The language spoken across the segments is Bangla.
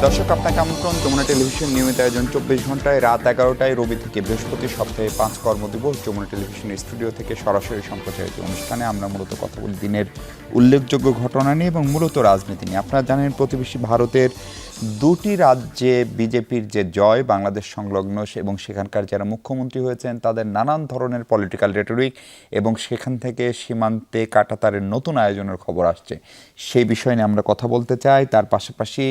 দর্শক, আপনাকে আমন্ত্রণ যমুনা টেলিভিশন নিয়মিত আয়োজন 24 ঘন্টায় রাত 11টায় রবি থেকে বৃহস্পতি সপ্তাহে 5 কর্মদিবস যমুনা টেলিভিশনের স্টুডিও থেকে সরাসরি সম্প্রচারিত অনুষ্ঠানে আমরা মূলত কথা বলি দিনের উল্লেখযোগ্য ঘটনা নিয়ে এবং মূলত রাজনীতি নিয়ে। আপনারা জানেন প্রতিবেশী ভারতের দুটি রাজ্যে বিজেপির যে জয়, বাংলাদেশ সংলগ্ন এবং সেখানকার যারা মুখ্যমন্ত্রী হয়েছেন তাদের নানান ধরনের পলিটিক্যাল রেটরিক এবং সেখান থেকে সীমান্তে কাঁটাতারের নতুন আয়োজনের খবর আসছে। সেই বিষয় নিয়ে আমরা কথা বলতে চাই। তার পাশাপাশি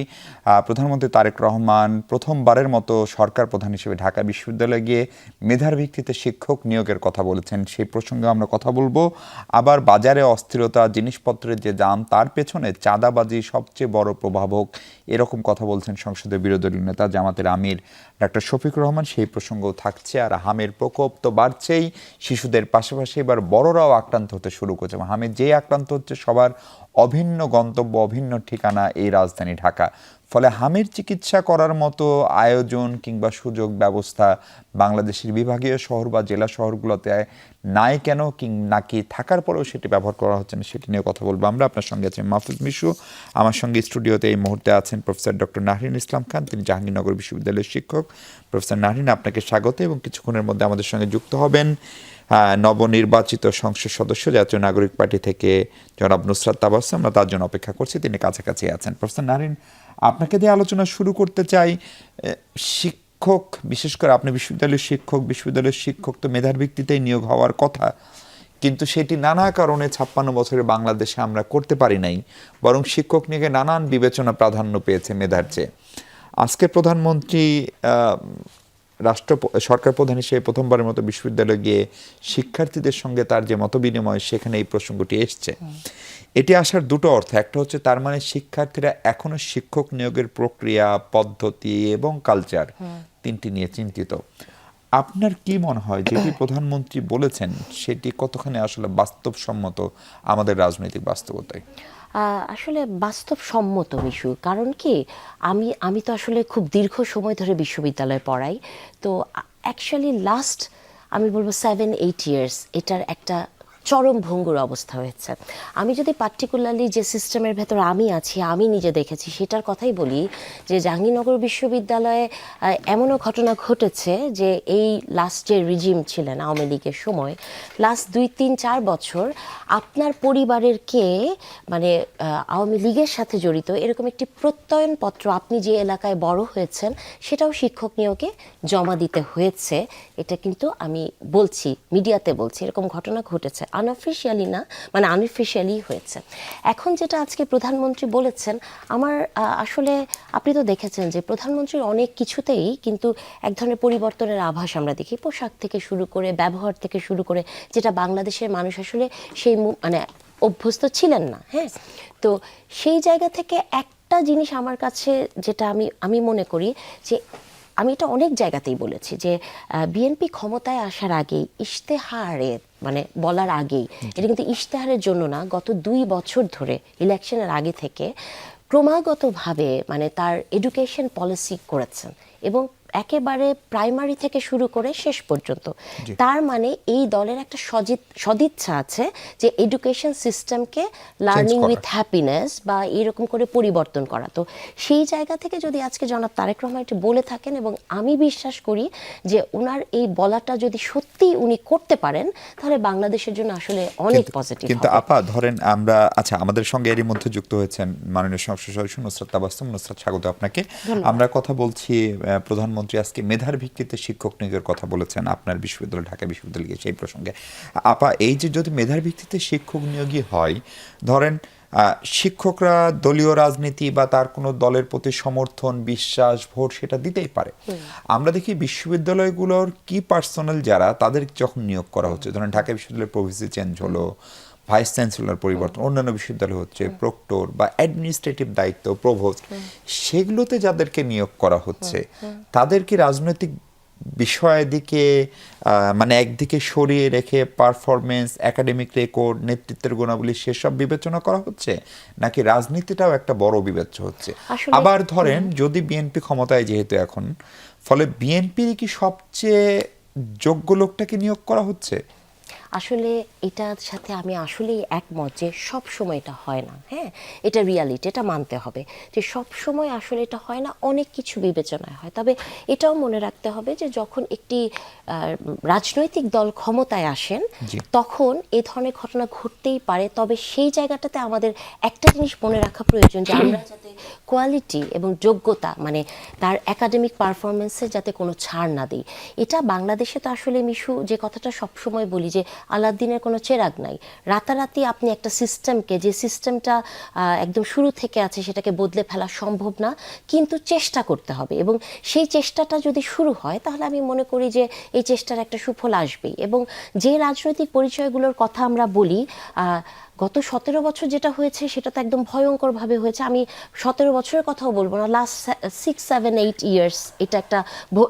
প্রধানমন্ত্রী তারেক রহমান প্রথমবারের মতো সরকার প্রধান হিসেবে ঢাকা বিশ্ববিদ্যালয়ে গিয়ে মেধার ভিত্তিতে শিক্ষক নিয়োগের কথা বলেছেন, সেই প্রসঙ্গে আমরা কথা বলবো। আবার বাজারে অস্থিরতা, জিনিসপত্রের যে দাম, তার পেছনে চাঁদাবাজি সবচেয়ে বড় প্রভাবক, এরকম কথা বলছেন সংসদের বিরোধী দলীয় নেতা জামাতের আমির ডক্টর শফিকুর রহমান। সেই প্রসঙ্গও থাকছে। আর হামের প্রকোপ তো বাড়ছেই, শিশুদের পাশাপাশি এবার বড়রাও আক্রান্ত হতে শুরু করেছে। হামের যে আক্রান্ত হচ্ছে সবার অভিন্ন গন্তব্য, অভিন্ন ঠিকানা এই রাজধানী ঢাকা। ফলে হামের চিকিৎসা করার মতো আয়োজন কিংবা সুযোগ ব্যবস্থা বাংলাদেশের বিভাগীয় শহর বা জেলা শহরগুলোতে নাই কেন, নাকি থাকার পরেও সেটি ব্যবহার করা হচ্ছে না, সেটি নিয়ে কথা বলবো আমরা। আপনার সঙ্গে আছেন মাহফুজ মিশু, আমার সঙ্গে স্টুডিওতে এই মুহূর্তে আছেন প্রফেসর ডক্টর নাহরিন ইসলাম খান, তিনি জাহাঙ্গীরনগর বিশ্ববিদ্যালয়ের শিক্ষক। প্রফেসর নাহরিন, আপনাকে স্বাগত এবং কিছুক্ষণের মধ্যে আমাদের সঙ্গে যুক্ত হবেন নবনির্বাচিত সংসদ সদস্য জাতীয় নাগরিক পার্টি থেকে জনাব নুসরাত তাবাসসুম। আমরা তার জন্য অপেক্ষা করছি, তিনি কাছাকাছি আছেন। প্রফেসর নাহরিন, আপনাকে দিয়ে আলোচনা শুরু করতে চাই। শিক্ষক, বিশেষ করে আপনি বিশ্ববিদ্যালয়ের শিক্ষক তো মেধার ভিত্তিতেই নিয়োগ হওয়ার কথা, কিন্তু সেটি নানা কারণে 56 বছরের বাংলাদেশে আমরা করতে পারি নাই, বরং শিক্ষক নিয়োগে নানান বিবেচনা প্রাধান্য পেয়েছে মেধার চেয়ে। আজকে প্রধানমন্ত্রী সরকার প্রধান হিসেবে প্রথমবারের মতো বিশ্ববিদ্যালয়ে গিয়ে শিক্ষার্থীদের সঙ্গে তার যে মতবিনিময়, সেখানে এই প্রসঙ্গটি এসছে। এটি আসার দুটো অর্থ। একটা হচ্ছে তার মানে শিক্ষার্থীরা এখনো শিক্ষক নিয়োগের প্রক্রিয়া, পদ্ধতি এবং কালচার তিনটি নিয়ে চিন্তিত। আপনার কি মনে হয় যেটি প্রধানমন্ত্রী বলেছেন সেটি কতখানি আসলে বাস্তবসম্মত আমাদের রাজনৈতিক বাস্তবতায়? আসলে বাস্তবসম্মত মিশু, কারণ কি আমি তো আসলে খুব দীর্ঘ সময় ধরে বিশ্ববিদ্যালয়ে পড়াই। তো অ্যাকচুয়ালি আমি বলবো 7-8 ইয়ার্স এটার একটা চরম ভঙ্গুর অবস্থা হয়েছে। আমি যদি পার্টিকুলারলি যে সিস্টেমের ভেতর আমি আছি, আমি নিজে দেখেছি সেটার কথাই বলি, যে জাহাঙ্গীরনগর বিশ্ববিদ্যালয়ে এমনও ঘটনা ঘটেছে যে এই লাস্ট যে রিজিম ছিলেন আওয়ামী লীগের সময়, লাস্ট 2-3-4 বছর আপনার পরিবারের কে মানে আওয়ামী লীগের সাথে জড়িত এরকম একটি প্রত্যয়নপত্র আপনি যে এলাকায় বড় হয়েছেন সেটাও শিক্ষক নিয়োগে জমা দিতে হয়েছে। এটা কিন্তু আমি বলছি, মিডিয়াতে বলছি, এরকম ঘটনা ঘটেছে, আনঅফিশিয়ালি না, মানে আনঅফিশিয়ালি হয়েছে। এখন যেটা আজকে প্রধানমন্ত্রী বলেছেন, আমার আসলে আপনি তো দেখেছেন যে প্রধানমন্ত্রীর অনেক কিছুতেই কিন্তু এক ধরনের পরিবর্তনের আভাস আমরা দেখি, পোশাক থেকে শুরু করে, ব্যবহার থেকে শুরু করে, যেটা বাংলাদেশের মানুষ আসলে সেই মানে অভ্যস্ত ছিলেন না। হ্যাঁ, তো সেই জায়গা থেকে একটা জিনিস আমার কাছে যেটা আমি মনে করি, যে আমি এটা অনেক জায়গাতেই বলেছি, যে বিএনপি ক্ষমতায় আসার আগেই ইশতেহারে, মানে বলার আগেই, এটা কিন্তু ইশতেহারের জন্য না, গত 2 বছর ধরে ইলেকশনের আগে থেকে ক্রমাগতভাবে মানে তার এডুকেশন পলিসি করেছেন, এবং একেবারে প্রাইমারি থেকে শুরু করে শেষ পর্যন্ত। তার মানে এই দলের একটা সদিচ্ছা আছে যে এডুকেশন সিস্টেমকে লার্নিং উইথ হ্যাপিনেস বা এরকম করে পরিবর্তন করা। তো সেই জায়গা থেকে যদি আজকে জনাব তারেক রহমান এটি বলে থাকেন, এবং আমি বিশ্বাস করি যে ওনার এই বলাটা যদি সত্যি উনি করতে পারেন, তাহলে বাংলাদেশের জন্য আসলে অনেক পজিটিভ। কিন্তু আপা, ধরেন আমরা, আচ্ছা, আমাদের সঙ্গে এরই মধ্যে যুক্ত হয়েছেন মাননীয় সংসদ সদস্য নুসরাত তাবাসসুম। নুসরাত, স্বাগত আপনাকে। আমরা কথা বলছি, প্রধানমন্ত্রী আজকে মেধার ভিত্তিতে শিক্ষক নিয়োগের কথা বলেছেন আপনার বিশ্ববিদ্যালয়, ঢাকা বিশ্ববিদ্যালয়ে, সেই প্রসঙ্গে আপা, এই যে যদি মেধার ভিত্তিতে শিক্ষক নিয়োগই হয়, ধরেন শিক্ষকরা দলীয় রাজনীতি বা তার কোনো দলের প্রতি সমর্থন, বিশ্বাস, ভোট সেটা দিতেই পারে। আমরা দেখি বিশ্ববিদ্যালয়গুলোর কি পার্সোনাল যারা, তাদের যখন নিয়োগ করা হচ্ছে, ধরেন ঢাকা বিশ্ববিদ্যালয়ের প্রভিসি চেঞ্জ হলো, ভাইস চ্যান্সেলর পরিবর্তন, অন্যান্য বিশ্ববিদ্যালয় হচ্ছে প্রক্টর বা অ্যাডমিনিস্ট্রেটিভ দায়িত্ব, প্রভোস্ট, সেগুলোতে যাদেরকে নিয়োগ করা হচ্ছে তাদের কি রাজনৈতিক বিষয়ের দিকে মানে একদিকে সরিয়ে রেখে পারফরমেন্স, একাডেমিক রেকর্ড, নেতৃত্বের গুণাবলী সেসব বিবেচনা করা হচ্ছে, নাকি রাজনীতিটাও একটা বড় বিবেচ্য হচ্ছে? আবার ধরেন যদি বিএনপি ক্ষমতায় যেহেতু এখন, ফলে বিএনপির কি সবচেয়ে যোগ্য লোকটাকে নিয়োগ করা হচ্ছে? আসলে এটার সাথে আমি আসলেই একমত যে সব সময় এটা হয় না। হ্যাঁ, এটা রিয়ালিটি, এটা মানতে হবে যে সব সময় আসলে এটা হয় না, অনেক কিছু বিবেচনায় হয়। তবে এটাও মনে রাখতে হবে যে যখন একটি রাজনৈতিক দল ক্ষমতায় আসেন জি। তখন এই ধরনের ঘটনা ঘটতেই পারে। তবে সেই জায়গাটাতে আমাদের একটা জিনিস মনে রাখা প্রয়োজন যে আমরা যাতে কোয়ালিটি এবং যোগ্যতা, মানে তার একাডেমিক পারফরমেন্সে যাতে কোনো ছাড় না দিই। এটা বাংলাদেশে তো আসলে মিশু যে কথাটা সবসময় বলি যে আলাদ্দিনের কোনো চেরাগ নাই। রাতারাতি আপনি একটা সিস্টেমকে, যে সিস্টেমটা একদম শুরু থেকে আছে, সেটাকে বদলে ফেলা সম্ভব না, কিন্তু চেষ্টা করতে হবে। এবং সেই চেষ্টাটা যদি শুরু হয় তাহলে আমি মনে করি যে এই চেষ্টার একটা সুফল আসবেই। এবং যে রাজনৈতিক পরিচয়গুলোর কথা আমরা বলি, গত 17 বছর যেটা হয়েছে সেটা তো একদম ভয়ঙ্করভাবে হয়েছে। আমি 17 বছরের কথাও বলবো না, লাস্ট 6-7-8 ইয়ার্স এটা একটা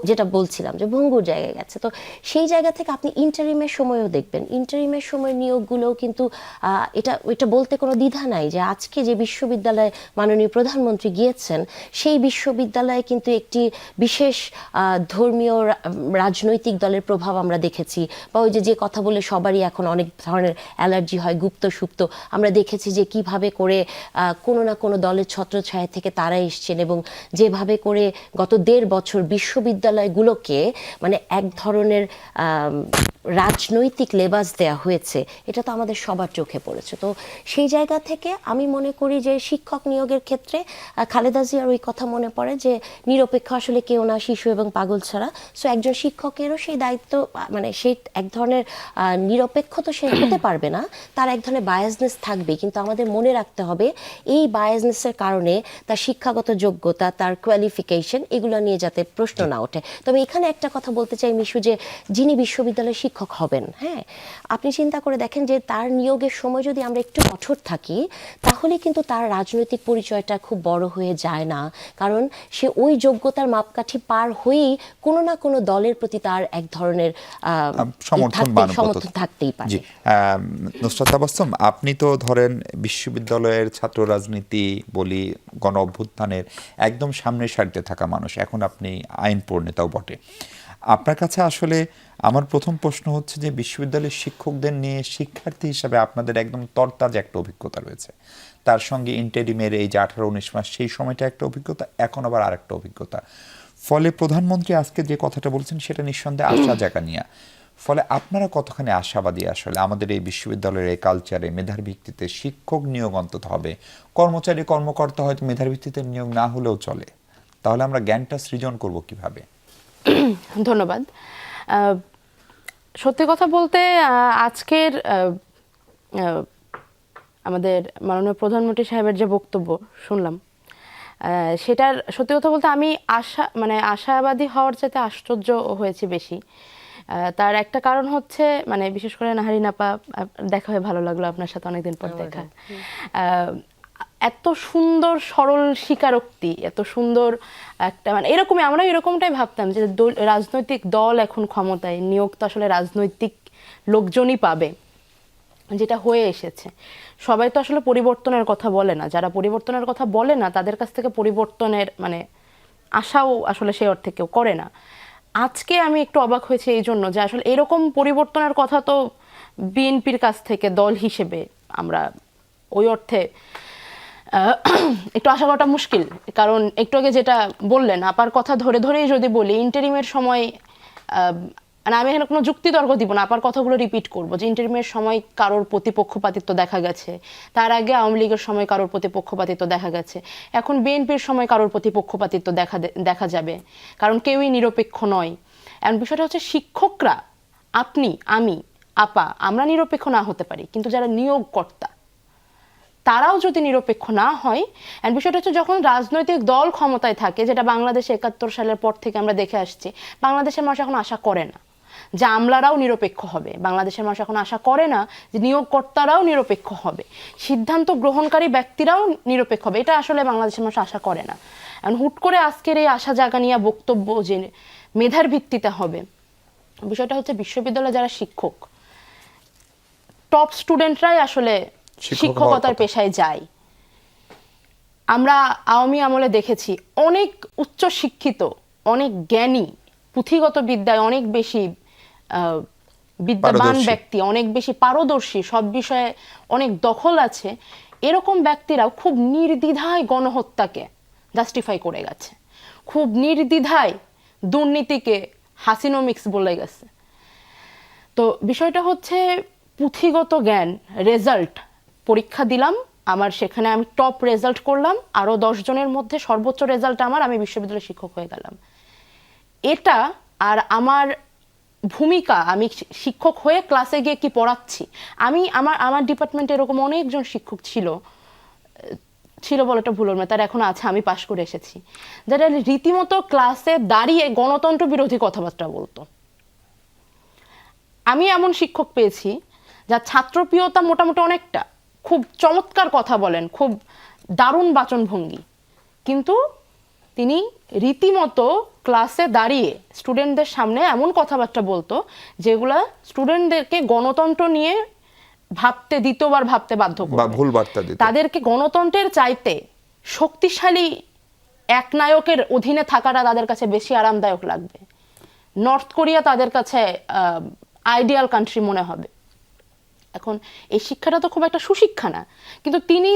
যেটা বলছিলাম যে ভঙ্গুর জায়গায় গেছে। তো সেই জায়গা থেকে আপনি ইন্টারিমের সময়ও দেখবেন, ইন্টারিমের সময় নিয়োগগুলোও কিন্তু এটা বলতে কোনো দ্বিধা নাই যে আজকে যে বিশ্ববিদ্যালয়ে মাননীয় প্রধানমন্ত্রী গিয়েছেন সেই বিশ্ববিদ্যালয়ে কিন্তু একটি বিশেষ ধর্মীয় রাজনৈতিক দলের প্রভাব আমরা দেখেছি। বা ওই যে কথা বলে সবারই এখন অনেক ধরনের অ্যালার্জি হয়, গুপ্ত সুপ্ত, আমরা দেখেছি যে কিভাবে করে কোনো না কোনো দলের ছত্রছায়া থেকে তারা এসছেন এবং যেভাবে করে গত 1.5 বছর বিশ্ববিদ্যালয়গুলোকে মানে এক ধরনের রাজনৈতিক লেবাস দেয়া হয়েছে, এটা তো আমাদের সবার চোখে পড়েছে। তো সেই জায়গা থেকে আমি মনে করি যে শিক্ষক নিয়োগের ক্ষেত্রে খালেদা জিয়ার ওই কথা মনে পড়ে যে নিরপেক্ষ আসলে কেউ না, শিশু এবং পাগল ছাড়া। সো একজন শিক্ষকেরও সেই দায়িত্ব, মানে সেই এক ধরনের নিরপেক্ষ তো সে হতে পারবে না, তার এক ধরনের বায়াসনেস থাকবে, কিন্তু আমাদের মনে রাখতে হবে এই বায়াসনেসের কারণে তার শিক্ষাগত যোগ্যতা, তার কোয়ালিফিকেশন, এগুলো নিয়ে যাতে প্রশ্ন না ওঠে। তবে এখানে একটা কথা বলতে চাই মিশু, যে যিনি বিশ্ববিদ্যালয়ের শিক্ষক হবেন, হ্যাঁ, আপনি চিন্তা করে দেখেন যে তার নিয়োগের সময় যদি আমরা একটু কঠোর থাকি তাহলে কিন্তু তার রাজনৈতিক পরিচয়টা খুব বড় হয়ে যায় না, কারণ সে ওই যোগ্যতার মাপকাঠি পার হয়েই কোনো না কোনো দলের প্রতি তার এক ধরনের সমর্থন থাকতেই পারে। জি, নুসরাত তাবাসসুম, আপনি তো ধরেন বিশ্ববিদ্যালয়ের ছাত্র রাজনীতি বলি, গণ অভ্যুত্থানের একদম সামনের সারিতে থাকা মানুষ, এখন আপনি আইন প্রণেতাও বটে। আপনার কাছে আসলে আমার প্রথম প্রশ্ন হচ্ছে যে বিশ্ববিদ্যালয়ের শিক্ষকদের নিয়ে শিক্ষার্থী হিসাবে আপনাদের একদম তরতাজা একটা অভিজ্ঞতা রয়েছে, তার সঙ্গে ইন্টারিমের এই যে 18-19 মাস সেই সময়টা একটা অভিজ্ঞতা, এখন আবার আরেকটা অভিজ্ঞতা। ফলে প্রধানমন্ত্রী আজকে যে কথাটা বলছেন সেটা নিঃসন্দেহে আশা জায়গা নিয়ে। ফলে আপনারা কতখানি আশাবাদী আসলে আমাদের এই বিশ্ববিদ্যালয়ের এই কালচারে মেধার ভিত্তিতে শিক্ষক নিয়োগ অন্তত হবে? কর্মচারী কর্মকর্তা হয়তো মেধার ভিত্তিতে নিয়োগ না হলেও চলে, তাহলে আমরা জ্ঞানটা সৃজন করব কিভাবে? ধন্যবাদ। সত্যি কথা বলতে আজকের আমাদের মাননীয় প্রধানমন্ত্রী সাহেবের যে বক্তব্য শুনলাম, সেটার সত্যি কথা বলতে আমি আশাবাদী হওয়ার চাইতে আশ্চর্য হয়েছি বেশি। তার একটা কারণ হচ্ছে, মানে বিশেষ করে নাহারিন আপা, দেখা হয়ে ভালো লাগলো আপনার সাথে, অনেকদিন পর দেখা। এত সুন্দর সরল স্বীকারোক্তি, এত সুন্দর একটা, মানে এরকমই আমরা এরকমটাই ভাবতাম যে রাজনৈতিক দল এখন ক্ষমতায়, নিয়োগ তো আসলে রাজনৈতিক লোকজনই পাবে, যেটা হয়ে এসেছে। সবাই তো আসলে পরিবর্তনের কথা বলে না, যারা পরিবর্তনের কথা বলে না তাদের কাছ থেকে পরিবর্তনের মানে আশাও আসলে সেই অর্থে কেউ করে না। আজকে আমি একটু অবাক হয়েছি এই জন্য যে আসলে এরকম পরিবর্তনের কথা তো বিএনপির কাছ থেকে দল হিসেবে আমরা ওই অর্থে একটু আশা করাটা মুশকিল। কারণ একটু আগে যেটা বললেন, আপার কথা ধরে ধরেই যদি বলি, ইন্টারিমের সময়, মানে আমি এখানে কোনো যুক্তিতর্ক দিব না, আপার কথাগুলো রিপিট করবো, যে ইন্টারিমের সময় কারোর প্রতিপক্ষপাতিত্ব দেখা গেছে, তার আগে আওয়ামী লীগের সময় কারোর প্রতিপক্ষপাতিত্ব দেখা গেছে, এখন বিএনপির সময় কারোর প্রতিপক্ষপাতিত্ব দেখা যাবে, কারণ কেউই নিরপেক্ষ নয়। এখন বিষয়টা হচ্ছে শিক্ষকরা, আপনি, আমি, আপা, আমরা নিরপেক্ষ না হতে পারি, কিন্তু যারা নিয়োগকর্তা তারাও যদি নিরপেক্ষ না হয়, এন্ড বিষয়টা হচ্ছে যখন রাজনৈতিক দল ক্ষমতায় থাকে, যেটা বাংলাদেশে 71 সালের পর থেকে আমরা দেখে আসছি, বাংলাদেশের মানুষ এখন আশা করে না যে আমলারাও নিরপেক্ষ হবে, বাংলাদেশের মানুষ এখন আশা করে না যে নিয়োগকর্তারাও নিরপেক্ষ হবে, সিদ্ধান্ত গ্রহণকারী ব্যক্তিরাও নিরপেক্ষ হবে, এটা আসলে বাংলাদেশের মানুষ আশা করে না। এখন হুট করে আজকের এই আশা জাগা নিয়ে বক্তব্য যে মেধার ভিত্তিতে হবে, বিষয়টা হচ্ছে বিশ্ববিদ্যালয়ে যারা শিক্ষক, টপ স্টুডেন্টরাই আসলে শিক্ষকতার পেশায় যায়। আমরা আওয়ামী আমলে দেখেছি অনেক উচ্চ শিক্ষিত, অনেক জ্ঞানী, পুঁথিগত বিদ্যায় অনেক বেশি বিদ্যাবান পারদর্শী। ব্যক্তি, অনেক বেশি পারদর্শী, সব বিষয়ে অনেক দখল আছে, এরকম ব্যক্তিরাও খুব নির্দ্বিধায় গণহত্যাকে জাস্টিফাই করে গেছে, খুব নির্দ্বিধায় দুর্নীতিকে হাসিনোমিক্স বলে গেছে। তো বিষয়টা হচ্ছে পুঁথিগত জ্ঞান, রেজাল্ট, পরীক্ষা দিলাম, আমার সেখানে আমি টপ রেজাল্ট করলাম, আরও 10 জনের মধ্যে সর্বোচ্চ রেজাল্ট আমার, আমি বিশ্ববিদ্যালয়ের শিক্ষক হয়ে গেলাম। এটা আর আমার ভূমিকা, আমি শিক্ষক হয়ে ক্লাসে গিয়ে কি পড়াচ্ছি, আমি আমার ডিপার্টমেন্টে এরকম অনেকজন শিক্ষক ছিল বলাটা ভুল হবে না, তারা এখন আছে, আমি পাশ করে এসেছি, যারা রীতিমতো ক্লাসে দাঁড়িয়ে গণতন্ত্র বিরোধী কথাবার্তা বলতো। আমি এমন শিক্ষক পেয়েছি যার ছাত্রপ্রিয়তা মোটামুটি অনেকটা, খুব চমৎকার কথা বলেন, খুব দারুণ বাচনভঙ্গি, কিন্তু তিনি রীতিমতো ক্লাসে দাঁড়িয়ে স্টুডেন্টদের সামনে এমন কথাবার্তা বলতো যেগুলা স্টুডেন্টদেরকে গণতন্ত্র নিয়ে ভাবতে, দ্বিতীয়বার ভাবতে বাধ্য বা করবে, ভুল বার্তা দিত। তাদেরকে গণতন্ত্রের চাইতে শক্তিশালী এক নায়কের অধীনে থাকাটা তাদের কাছে বেশি আরামদায়ক লাগবে। নর্থ কোরিয়া তাদের কাছে আইডিয়াল কান্ট্রি মনে হবে। এখন এই শিক্ষাটা তো খুব একটা সুশিক্ষা না, কিন্তু তিনি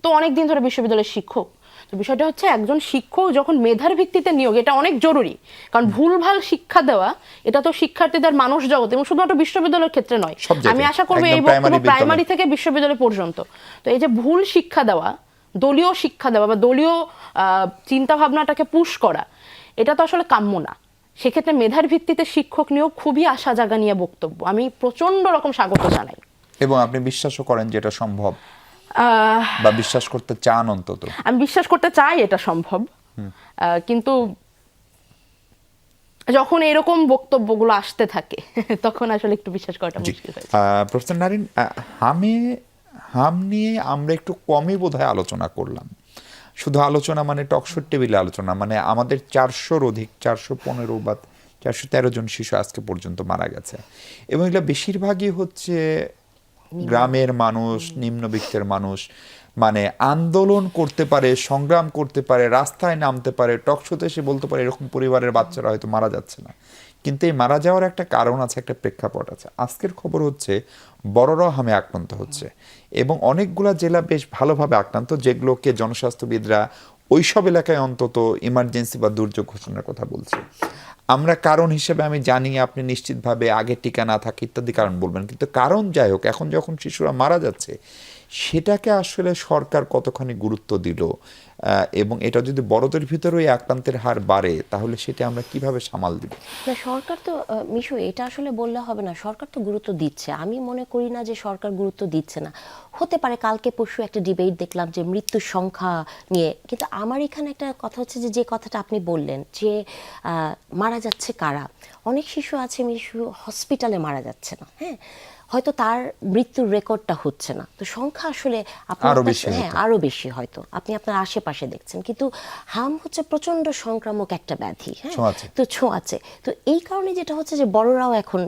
তো অনেক দিন ধরে বিশ্ববিদ্যালয়ের শিক্ষক। তো বিষয়টা হচ্ছে একজন শিক্ষক যখন মেধার ভিত্তিতে নিয়োগ, এটা অনেক জরুরি, কারণ ভুলভাল শিক্ষা দেওয়া এটা তো শিক্ষার্থীদের মানুষ জগৎ, এবং শুধুমাত্র বিশ্ববিদ্যালয়ের ক্ষেত্রে নয়, সব জায়গায়, আমি আশা করবো একদম এই বক্তব্য প্রাইমারি প্রাইমারি থেকে বিশ্ববিদ্যালয় পর্যন্ত। তো এই যে ভুল শিক্ষা দেওয়া, দলীয় শিক্ষা দেওয়া বা দলীয় চিন্তা ভাবনাটাকে পুশ করা, এটা তো আসলে কাম্য না। সেক্ষেত্রে মেধার ভিত্তিতে শিক্ষক নিয়োগ খুবই আশা জাগা নিয়ে বক্তব্য, আমি প্রচন্ড রকম স্বাগত জানাই। এবং আপনি বিশ্বাসও করেন যে এটা সম্ভব, বা বিশ্বাস করতে চান অন্তত? আমি বিশ্বাস করতে চাই এটা সম্ভব, কিন্তু যখন এরকম বক্তব্যগুলো আসতে থাকে তখন আসলে একটু বিশ্বাস করাটা মুশকিল হয়ে যায়। প্রফেসর নারিন, হাম নিয়ে আমরা একটু কমই বোধহয় আলোচনা করলাম। শুধু আলোচনা মানে টকশোর টেবিলে আলোচনা, মানে আমাদের 400-র অধিক, 415 বা 413 জন শিশু আজকে পর্যন্ত মারা গেছে, এবং এগুলো বেশিরভাগই হচ্ছে গ্রামের মানুষ, নিম্নবিত্তের মানুষ, মানে আন্দোলন করতে পারে, সংগ্রাম করতে পারে, রাস্তায় নামতে পারে, টকশোতে এসে বলতে পারে এরকম পরিবারের বাচ্চারা হয়তো মারা যাচ্ছে না, কিন্তু এই মারা যাওয়ার একটা কারণ আছে, একটা প্রেক্ষাপট আছে। আজকের খবর হচ্ছে বড়রাও হামে আক্রান্ত হচ্ছে, এবং অনেকগুলা জেলা বেশ ভালোভাবে আক্রান্ত, যেগুলোকে জনস্বাস্থ্যবিদরা ওইসব এলাকায় অন্তত ইমার্জেন্সি বা দুর্যোগ ঘোষণার কথা বলছে। আমরা কারণ হিসেবে, আমি জানি আপনি নিশ্চিতভাবে আগে টিকা না থাকে ইত্যাদি কারণ বলবেন, কিন্তু কারণ যাই হোক, এখন যখন শিশুরা মারা যাচ্ছে সেটাকে আসলে সরকার কতখানি গুরুত্ব দিল, এবং এটা যদি বড়দের ভিতরে ওই আক্রান্তের হার বাড়ে তাহলে সেটা আমরা কিভাবে সামাল দিব? না, সরকার তো মিশু, এটা আসলে বললে হবে না, সরকার তো গুরুত্ব দিচ্ছে, আমি মনে করি না যে সরকার গুরুত্ব দিচ্ছে না। হতে পারে কালকে পরশু একটা ডিবেট দেখলাম যে মৃত্যুর সংখ্যা নিয়ে, কিন্তু আমার এখানে একটা কথা হচ্ছে যে কথাটা আপনি বললেন যে মারা যাচ্ছে কারা, অনেক শিশু আছে মিশু হসপিটালে মারা যাচ্ছে না, হ্যাঁ, হয়তো তার মৃত্যুর রেকর্ডটা হচ্ছে না, তো সংখ্যা আসলে আরো বেশি হয়তো আপনি আপনার আশেপাশে দেখছেন, কিন্তু হাম হচ্ছে প্রচন্ড সংক্রামক একটা ব্যাধি, হ্যাঁ, তো ছোঁয়াচে। তো এই কারণে যেটা হচ্ছে যে বড়রাও এখন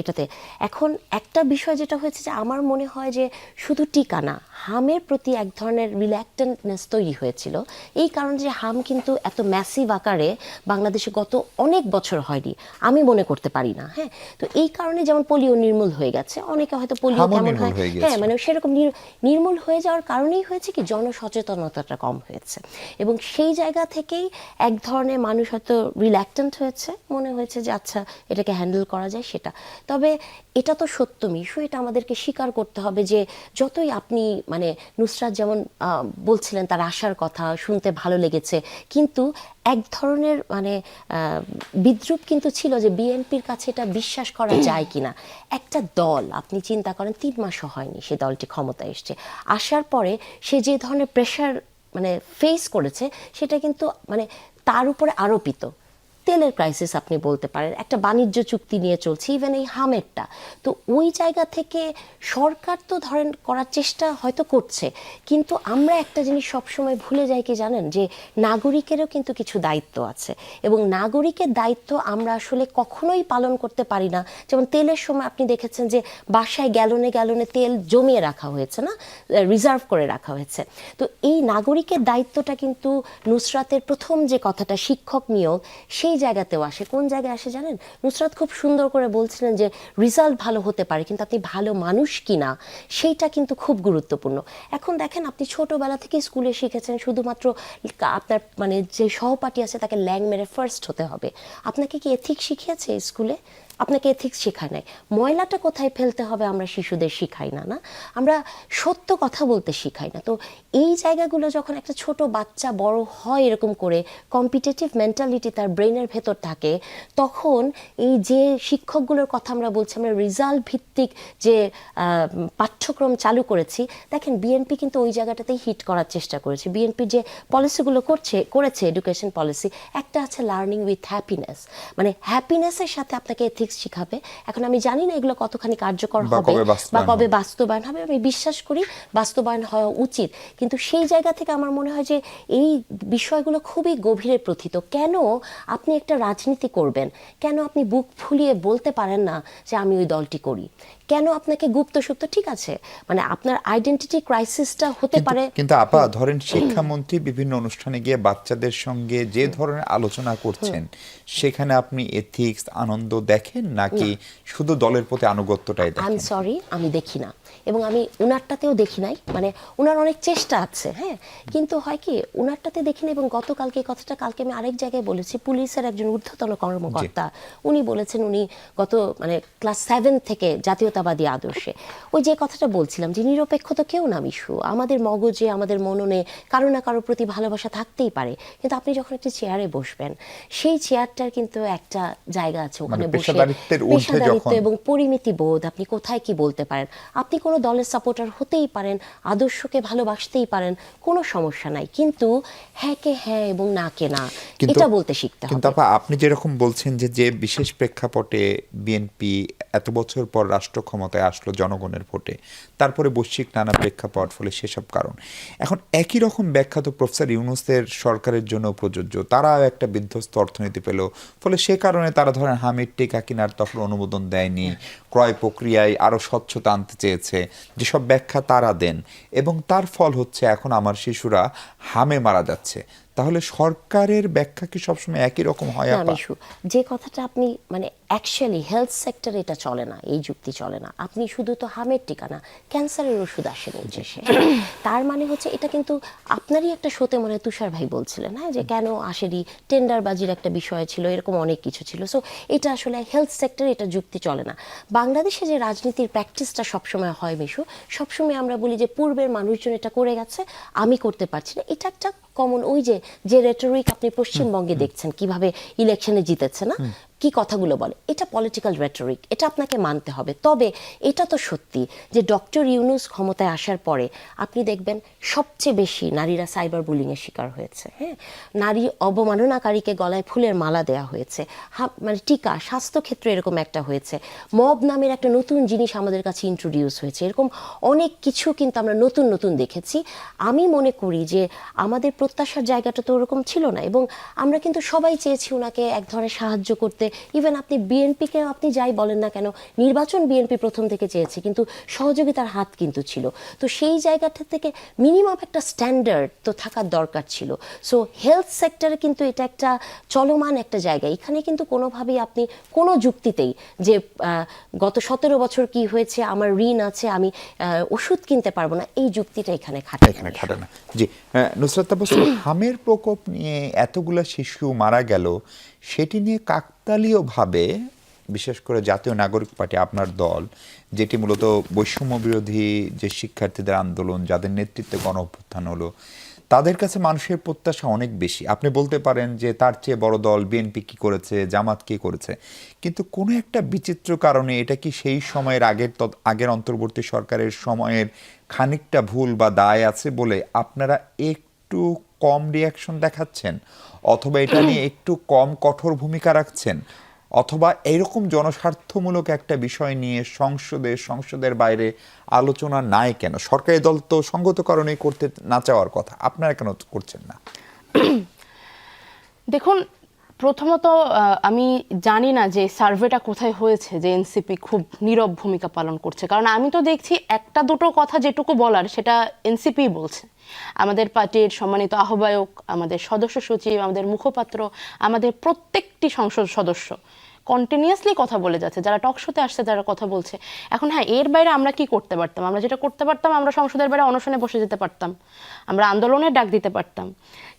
এটাতে, এখন একটা বিষয় যেটা হয়েছে যে আমার মনে হয় যে শুধু টিকা না, হামের প্রতি এক ধরনের রিল্যাক্টেন্টনেস তৈরি হয়েছিল, এই কারণে যে হাম কিন্তু এত ম্যাসিভ আকারে বাংলাদেশে গত অনেক বছর হয়নি, আমি মনে করতে পারি না, হ্যাঁ। তো এই কারণে যেমন পোলিও নির্মূল হয়ে গেছে, অনেকে হয়তো পোলিও কেমন হয়, হ্যাঁ, মানে সেরকম নির্মূল হয়ে যাওয়ার কারণেই হয়েছে কি জনসচেতনতাটা কম হয়েছে, এবং সেই জায়গা থেকেই এক ধরনের মানুষ হয়তো রিল্যাক্টেন্ট হয়েছে, মনে হয়েছে যে আচ্ছা এটাকে হ্যান্ডেল করা যায় সেটা। তবে এটা তো সত্য মিশু, এটা আমাদেরকে স্বীকার করতে হবে যে যতই আপনি মানে নুসরাত যেমন বলছিলেন তার আশার কথা শুনতে ভালো লেগেছে, কিন্তু এক ধরনের মানে বিদ্রুপ কিন্তু ছিল যে বিএনপির কাছে এটা বিশ্বাস করা যায় কিনা। একটা দল আপনি চিন্তা করেন 3 মাসও হয়নি সে দলটি ক্ষমতায় এসছে, আসার পরে সে যে ধরনের প্রেশার মানে ফেস করেছে সেটা কিন্তু মানে তার উপরে আরোপিত। তেলের ক্রাইসিস আপনি বলতে পারেন, একটা বাণিজ্য চুক্তি নিয়ে চলছে, ইভেন এই হামেরটা, তো ওই জায়গা থেকে সরকার তো ধরেন করার চেষ্টা হয়তো করছে, কিন্তু আমরা একটা জিনিস সবসময় ভুলে যাই কি জানেন, যে নাগরিকেরও কিন্তু কিছু দায়িত্ব আছে, এবং নাগরিকের দায়িত্ব আমরা আসলে কখনোই পালন করতে পারি না। যেমন তেলের সময় আপনি দেখেছেন যে বাসায় গ্যালনে গ্যালনে তেল জমিয়ে রাখা হয়েছে, না রিজার্ভ করে রাখা হয়েছে, তো এই নাগরিকের দায়িত্বটা কিন্তু নুসরাতের প্রথম যে কথাটা শিক্ষক নিয়োগ, সেই জায়গাতেও আসে। কোন জায়গায় আসে জানেন? নুসরাত খুব সুন্দর করে বলছিলেন যে রেজাল্ট ভালো হতে পারে, কিন্তু আপনি ভালো মানুষ কিনা সেইটা কিন্তু খুব গুরুত্বপূর্ণ। এখন দেখেন, আপনি ছোটবেলা থেকে স্কুলে শিখেছেন শুধুমাত্র আপনার মানে যে সহপাঠী আছে তাকে ল্যাং মেরে ফার্স্ট হতে হবে। আপনাকে কি এথিক্স শিখিয়েছে স্কুলে? আপনাকে এথিক্স শেখায় নাই। ময়লাটা কোথায় ফেলতে হবে আমরা শিশুদের শিখাই না, না আমরা সত্য কথা বলতে শিখাই না। তো এই জায়গাগুলো যখন একটা ছোট বাচ্চা বড় হয় এরকম করে কম্পিটিটিভ মেন্টালিটি তার ব্রেনের ভেতর থাকে, তখন এই যে শিক্ষকগুলোর কথা আমরা বলছি, আমরা রেজাল্ট ভিত্তিক যে পাঠ্যক্রম চালু করেছি, দেখেন বিএনপি কিন্তু ওই জায়গাটাতেই হিট করার চেষ্টা করেছে। বিএনপি যে পলিসিগুলো করেছে এডুকেশন পলিসি, একটা আছে লার্নিং উইথ হ্যাপিনেস, মানে হ্যাপিনেসের সাথে আপনাকে এথিক্স শিখাবে। এখন আমি জানি না এগুলো কতখানি কার্যকর হবে বা কবে বাস্তবায়ন হবে, আমি বিশ্বাস করি বাস্তবায়ন হওয়া উচিত, কিন্তু সেই জায়গা থেকে আমার মনে হয় যে এই বিষয়গুলো খুবই গভীরে প্রথিত। কেন আপনি একটা রাজনীতি করবেন, কেন আপনি বুক ফুলিয়ে বলতে পারেন না যে আমি ওই দলটি করি? কেন আপনাকে গুপ্ত সুপ্ত, ঠিক আছে মানে আপনার আইডেন্টিটি ক্রাইসিসটা হতে পারে, কিন্তু আপা ধরেন শিক্ষামন্ত্রী বিভিন্ন অনুষ্ঠানে গিয়ে বাচ্চাদের সঙ্গে যে ধরনের আলোচনা করছেন, সেখানে আপনি এথিক্স আনন্দ দেখেন নাকি শুধু দলের প্রতি আনুগত্যটাই দেখেন? আই এম সরি, আমি দেখি না, এবং আমি উনারটাতেও দেখি নাই। মানে উনার অনেক চেষ্টা আছে, হ্যাঁ, কিন্তু হয় কি উনারটাতে দেখি না। এবং গতকালকে কথাটা কালকে আমি আরেক জায়গায় বলেছি, পুলিশের একজন ঊর্ধ্বতন কর্মকর্তা উনি বলেছেন, উনি গত মানে ক্লাস 7 থেকে জাতীয়তাবাদী আদর্শে, ওই যে কথাটা বলছিলাম যে নিরপেক্ষ তো কেউ না মিশু, আমাদের মগজে আমাদের মননে কারো না কারোর প্রতি ভালোবাসা থাকতেই পারে, কিন্তু আপনি যখন একটি চেয়ারে বসবেন, সেই চেয়ারটার কিন্তু একটা জায়গা আছে, ওখানে বসে পেশাদারিত্ব এবং পরিমিতি বোধ, আপনি কোথায় কি বলতে পারেন। আপনি কোনো দলের সাপোর্টার হতেই পারেন, আদর্শকে ভালোবাসতেই পারেন, কোনো সমস্যা নাই, কিন্তু হ্যাঁ কে হ্যাঁ এবং না কে না, এটা বলতে শিখতে হবে। কিন্তু আপনি যেরকম বলছেন যে বিশেষ প্রেক্ষাপটে বিএনপি এত বছর পর রাষ্ট্র ক্ষমতায় আসলো জনগণের ভোটে, তারপরে বৈশ্বিক নানা প্রেক্ষাপট, ফলে সেসব কারণ, এখন একই রকম ব্যাখ্যা তো প্রফেসর ইউনূসের সরকারের জন্য প্রযোজ্য। তারাও একটা বিধ্বস্ত অর্থনীতি পেল, ফলে সে কারণে তারা ধরেন হামিদ টিকা কিনার তখন অনুমোদন দেয়নি, ক্রয় প্রক্রিয়ায় আরো স্বচ্ছতা আনতে চেয়েছে, যেসব ব্যাখ্যা তারা দেন, এবং তার ফল হচ্ছে এখন আমার শিশুরা হামে মারা যাচ্ছে। তাহলে সরকারের ব্যাখ্যা কি সবসময় একই রকম হয়? না মিশু, যে কথাটা আপনি মানে অ্যাকচুয়ালি হেলথ সেক্টরে এটা চলে না, এই যুক্তি চলে না। আপনি শুধু তো হামের টিকা না, ক্যান্সারের ওষুধ আসেনি দেশে, তার মানে হচ্ছে এটা কিন্তু আপনারই একটা শোতে মনে হয় তুষার ভাই বলছিলেন, হ্যাঁ, যে কেন আসেনি, টেন্ডারবাজির একটা বিষয় ছিল, এরকম অনেক কিছু ছিল। সো এটা আসলে হেলথ সেক্টরে এটা যুক্তি চলে না। বাংলাদেশে যে রাজনীতির প্র্যাকটিসটা সবসময় হয় মিশু, সবসময় আমরা বলি যে পূর্বের মানুষজন এটা করে গেছে, আমি করতে পারছি না, এটা একটা কমন। ওই যে রেটরিক আপনি পশ্চিমবঙ্গে দেখছেন কিভাবে ইলেকশনে জিতেছে না, কি কথাগুলো বলে, এটা পলিটিক্যাল রেটরিক, এটা আপনাকে মানতে হবে। তবে এটা তো সত্যি যে ডক্টর ইউনূস ক্ষমতায় আসার পরে আপনি দেখবেন সবচেয়ে বেশি নারীরা সাইবার বুলিংয়ের শিকার হয়েছে, হ্যাঁ, নারী অবমাননাকারীকে গলায় ফুলের মালা দেওয়া হয়েছে, মানে টিকা, স্বাস্থ্যক্ষেত্রে এরকম একটা হয়েছে, মব নামের একটা নতুন জিনিস আমাদের কাছে ইন্ট্রোডিউস হয়েছে, এরকম অনেক কিছু কিন্তু আমরা নতুন নতুন দেখেছি। আমি মনে করি যে আমাদের প্রত্যাশার জায়গাটা তো ওরকম ছিল না, এবং আমরা কিন্তু সবাই চেয়েছি ওনাকে এক ধরনের সাহায্য করতে। ইভেন আপনি বিএনপিকে আপনি যাই বলেন না কেন, নির্বাচন বিএনপি প্রথম থেকে চেয়েছে, কিন্তু সহযোগিতার হাত কিন্তু ছিল। তো সেই জায়গাটা থেকে মিনিমাম একটা স্ট্যান্ডার্ড তো থাকার দরকার ছিল। সো হেলথ সেক্টরে কিন্তু এটা একটা চলমান একটা জায়গা, এখানে কিন্তু কোনোভাবেই আপনি কোনো যুক্তিতেই যে গত 17 বছর কি হয়েছে, আমার ঋণ আছে, আমি ওষুধ কিনতে পারবো না, এই যুক্তিটা এখানে খাটে না। জি নুসরাত তাবাসসুম, হামের প্রকোপ নিয়ে এতগুলা শিশু মারা গেল, সেটি নিয়ে কাকতালীয়ভাবে বিশেষ করে জাতীয় নাগরিক পার্টি, আপনার দল, যেটি মূলত বৈষম্য বিরোধী যে শিক্ষার্থীদের আন্দোলন, যাদের নেতৃত্বে গণ অভ্যুত্থান হলো, তাদের কাছে মানুষের প্রত্যাশা অনেক বেশি। আপনি বলতে পারেন যে তার চেয়ে বড় দল বিএনপি কি করেছে, জামাত কি করেছে, কিন্তু কোনো একটা বিচিত্র কারণে এটা কি সেই সময়ের আগের অন্তর্বর্তী সরকারের সময়ের খানিকটা ভুল বা দায় আছে বলে আপনারা একটু কম রিয়াকশন দেখাচ্ছেন, অথবা এটা নিয়ে একটু কম কঠোর ভূমিকা রাখছেন, অথবা এরকম জনস্বার্থমূলক একটা বিষয় নিয়ে সংসদের বাইরে আলোচনা নাই কেন? সরকারি দল তো সঙ্গত কারণে করতে না চাওয়ার কথা, আপনারা কেন করছেন না? দেখুন, প্রথমত আমি জানি না যে সার্ভেটা কোথায় হয়েছে যে এনসিপি খুব নীরব ভূমিকা পালন করছে, কারণ আমি তো দেখছি একটা দুটো কথা যেটুকু বলার সেটা এনসিপি বলছে। আমাদের পার্টির সম্মানিত আহ্বায়ক, আমাদের সদস্য সচিব, আমাদের মুখপাত্র, আমাদের প্রত্যেকটি সংসদ সদস্য কন্টিনিউয়াসলি কথা বলে যাচ্ছে, যারা টক শোতে আসছে তারা কথা বলছে। এখন হ্যাঁ, এর বাইরে আমরা কি করতে পারতাম? আমরা যেটা করতে পারতাম, আমরা সংসদের বাইরে অনশনে বসে যেতে পারতাম, আমরা আন্দোলনের ডাক দিতে পারতাম।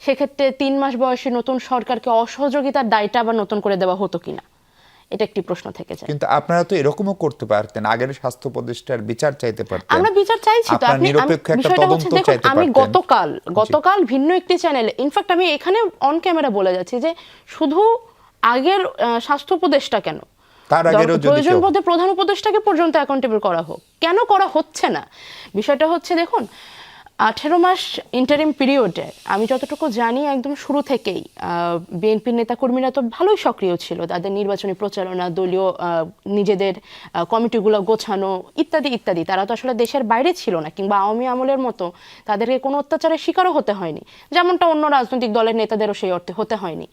সেক্ষেত্রে 3 মাস বয়সী নতুন সরকারকে অসহযোগিতার দায়টা আবার নতুন করে দেওয়া হতো কিনা, এটা একটি প্রশ্ন থেকে যায়। কিন্তু আপনারা তো এরকমও করতে পারতেন, আগের স্বাস্থ্য উপদেষ্টার বিচার চাইতে পারতেন। আমরা বিচার চাইছি তো, আপনারা আপনি নিরপেক্ষ একটা বিষয়টা তদন্ত হচ্ছে, দেখুন চাইতে আমি পারতেন। গতকাল ভিন্ন একটি চ্যানেলে, ইনফ্যাক্ট আমি এখানে অন ক্যামেরা বলে যাচ্ছি যে শুধু আগের স্বাস্থ্য উপদেষ্টা কেন, তার আগেরও যদি প্রয়োজন কেউ- বোধে প্রধান উপদেষ্টাকে পর্যন্ত অ্যাকাউন্টেবল করা হোক। কেন করা হচ্ছে না? বিষয়টা হচ্ছে, দেখুন 18 মাস ইন্টারিম পিরিয়ডে আমি যতটুকু জানি একদম শুরু থেকেই বিএনপির নেতাকর্মীরা তো ভালোই সক্রিয় ছিল, তাদের নির্বাচনী প্রচারণা, দলীয় নিজেদের কমিটিগুলো গোছানো ইত্যাদি ইত্যাদি। তারা তো আসলে দেশের বাইরে ছিল না, কিংবা আওয়ামী আমলের মতো তাদেরকে কোনো অত্যাচারের শিকারও হতে হয়নি, যেমনটা অন্য রাজনৈতিক দলের নেতাদেরও সেই অর্থে হতে হয়নি।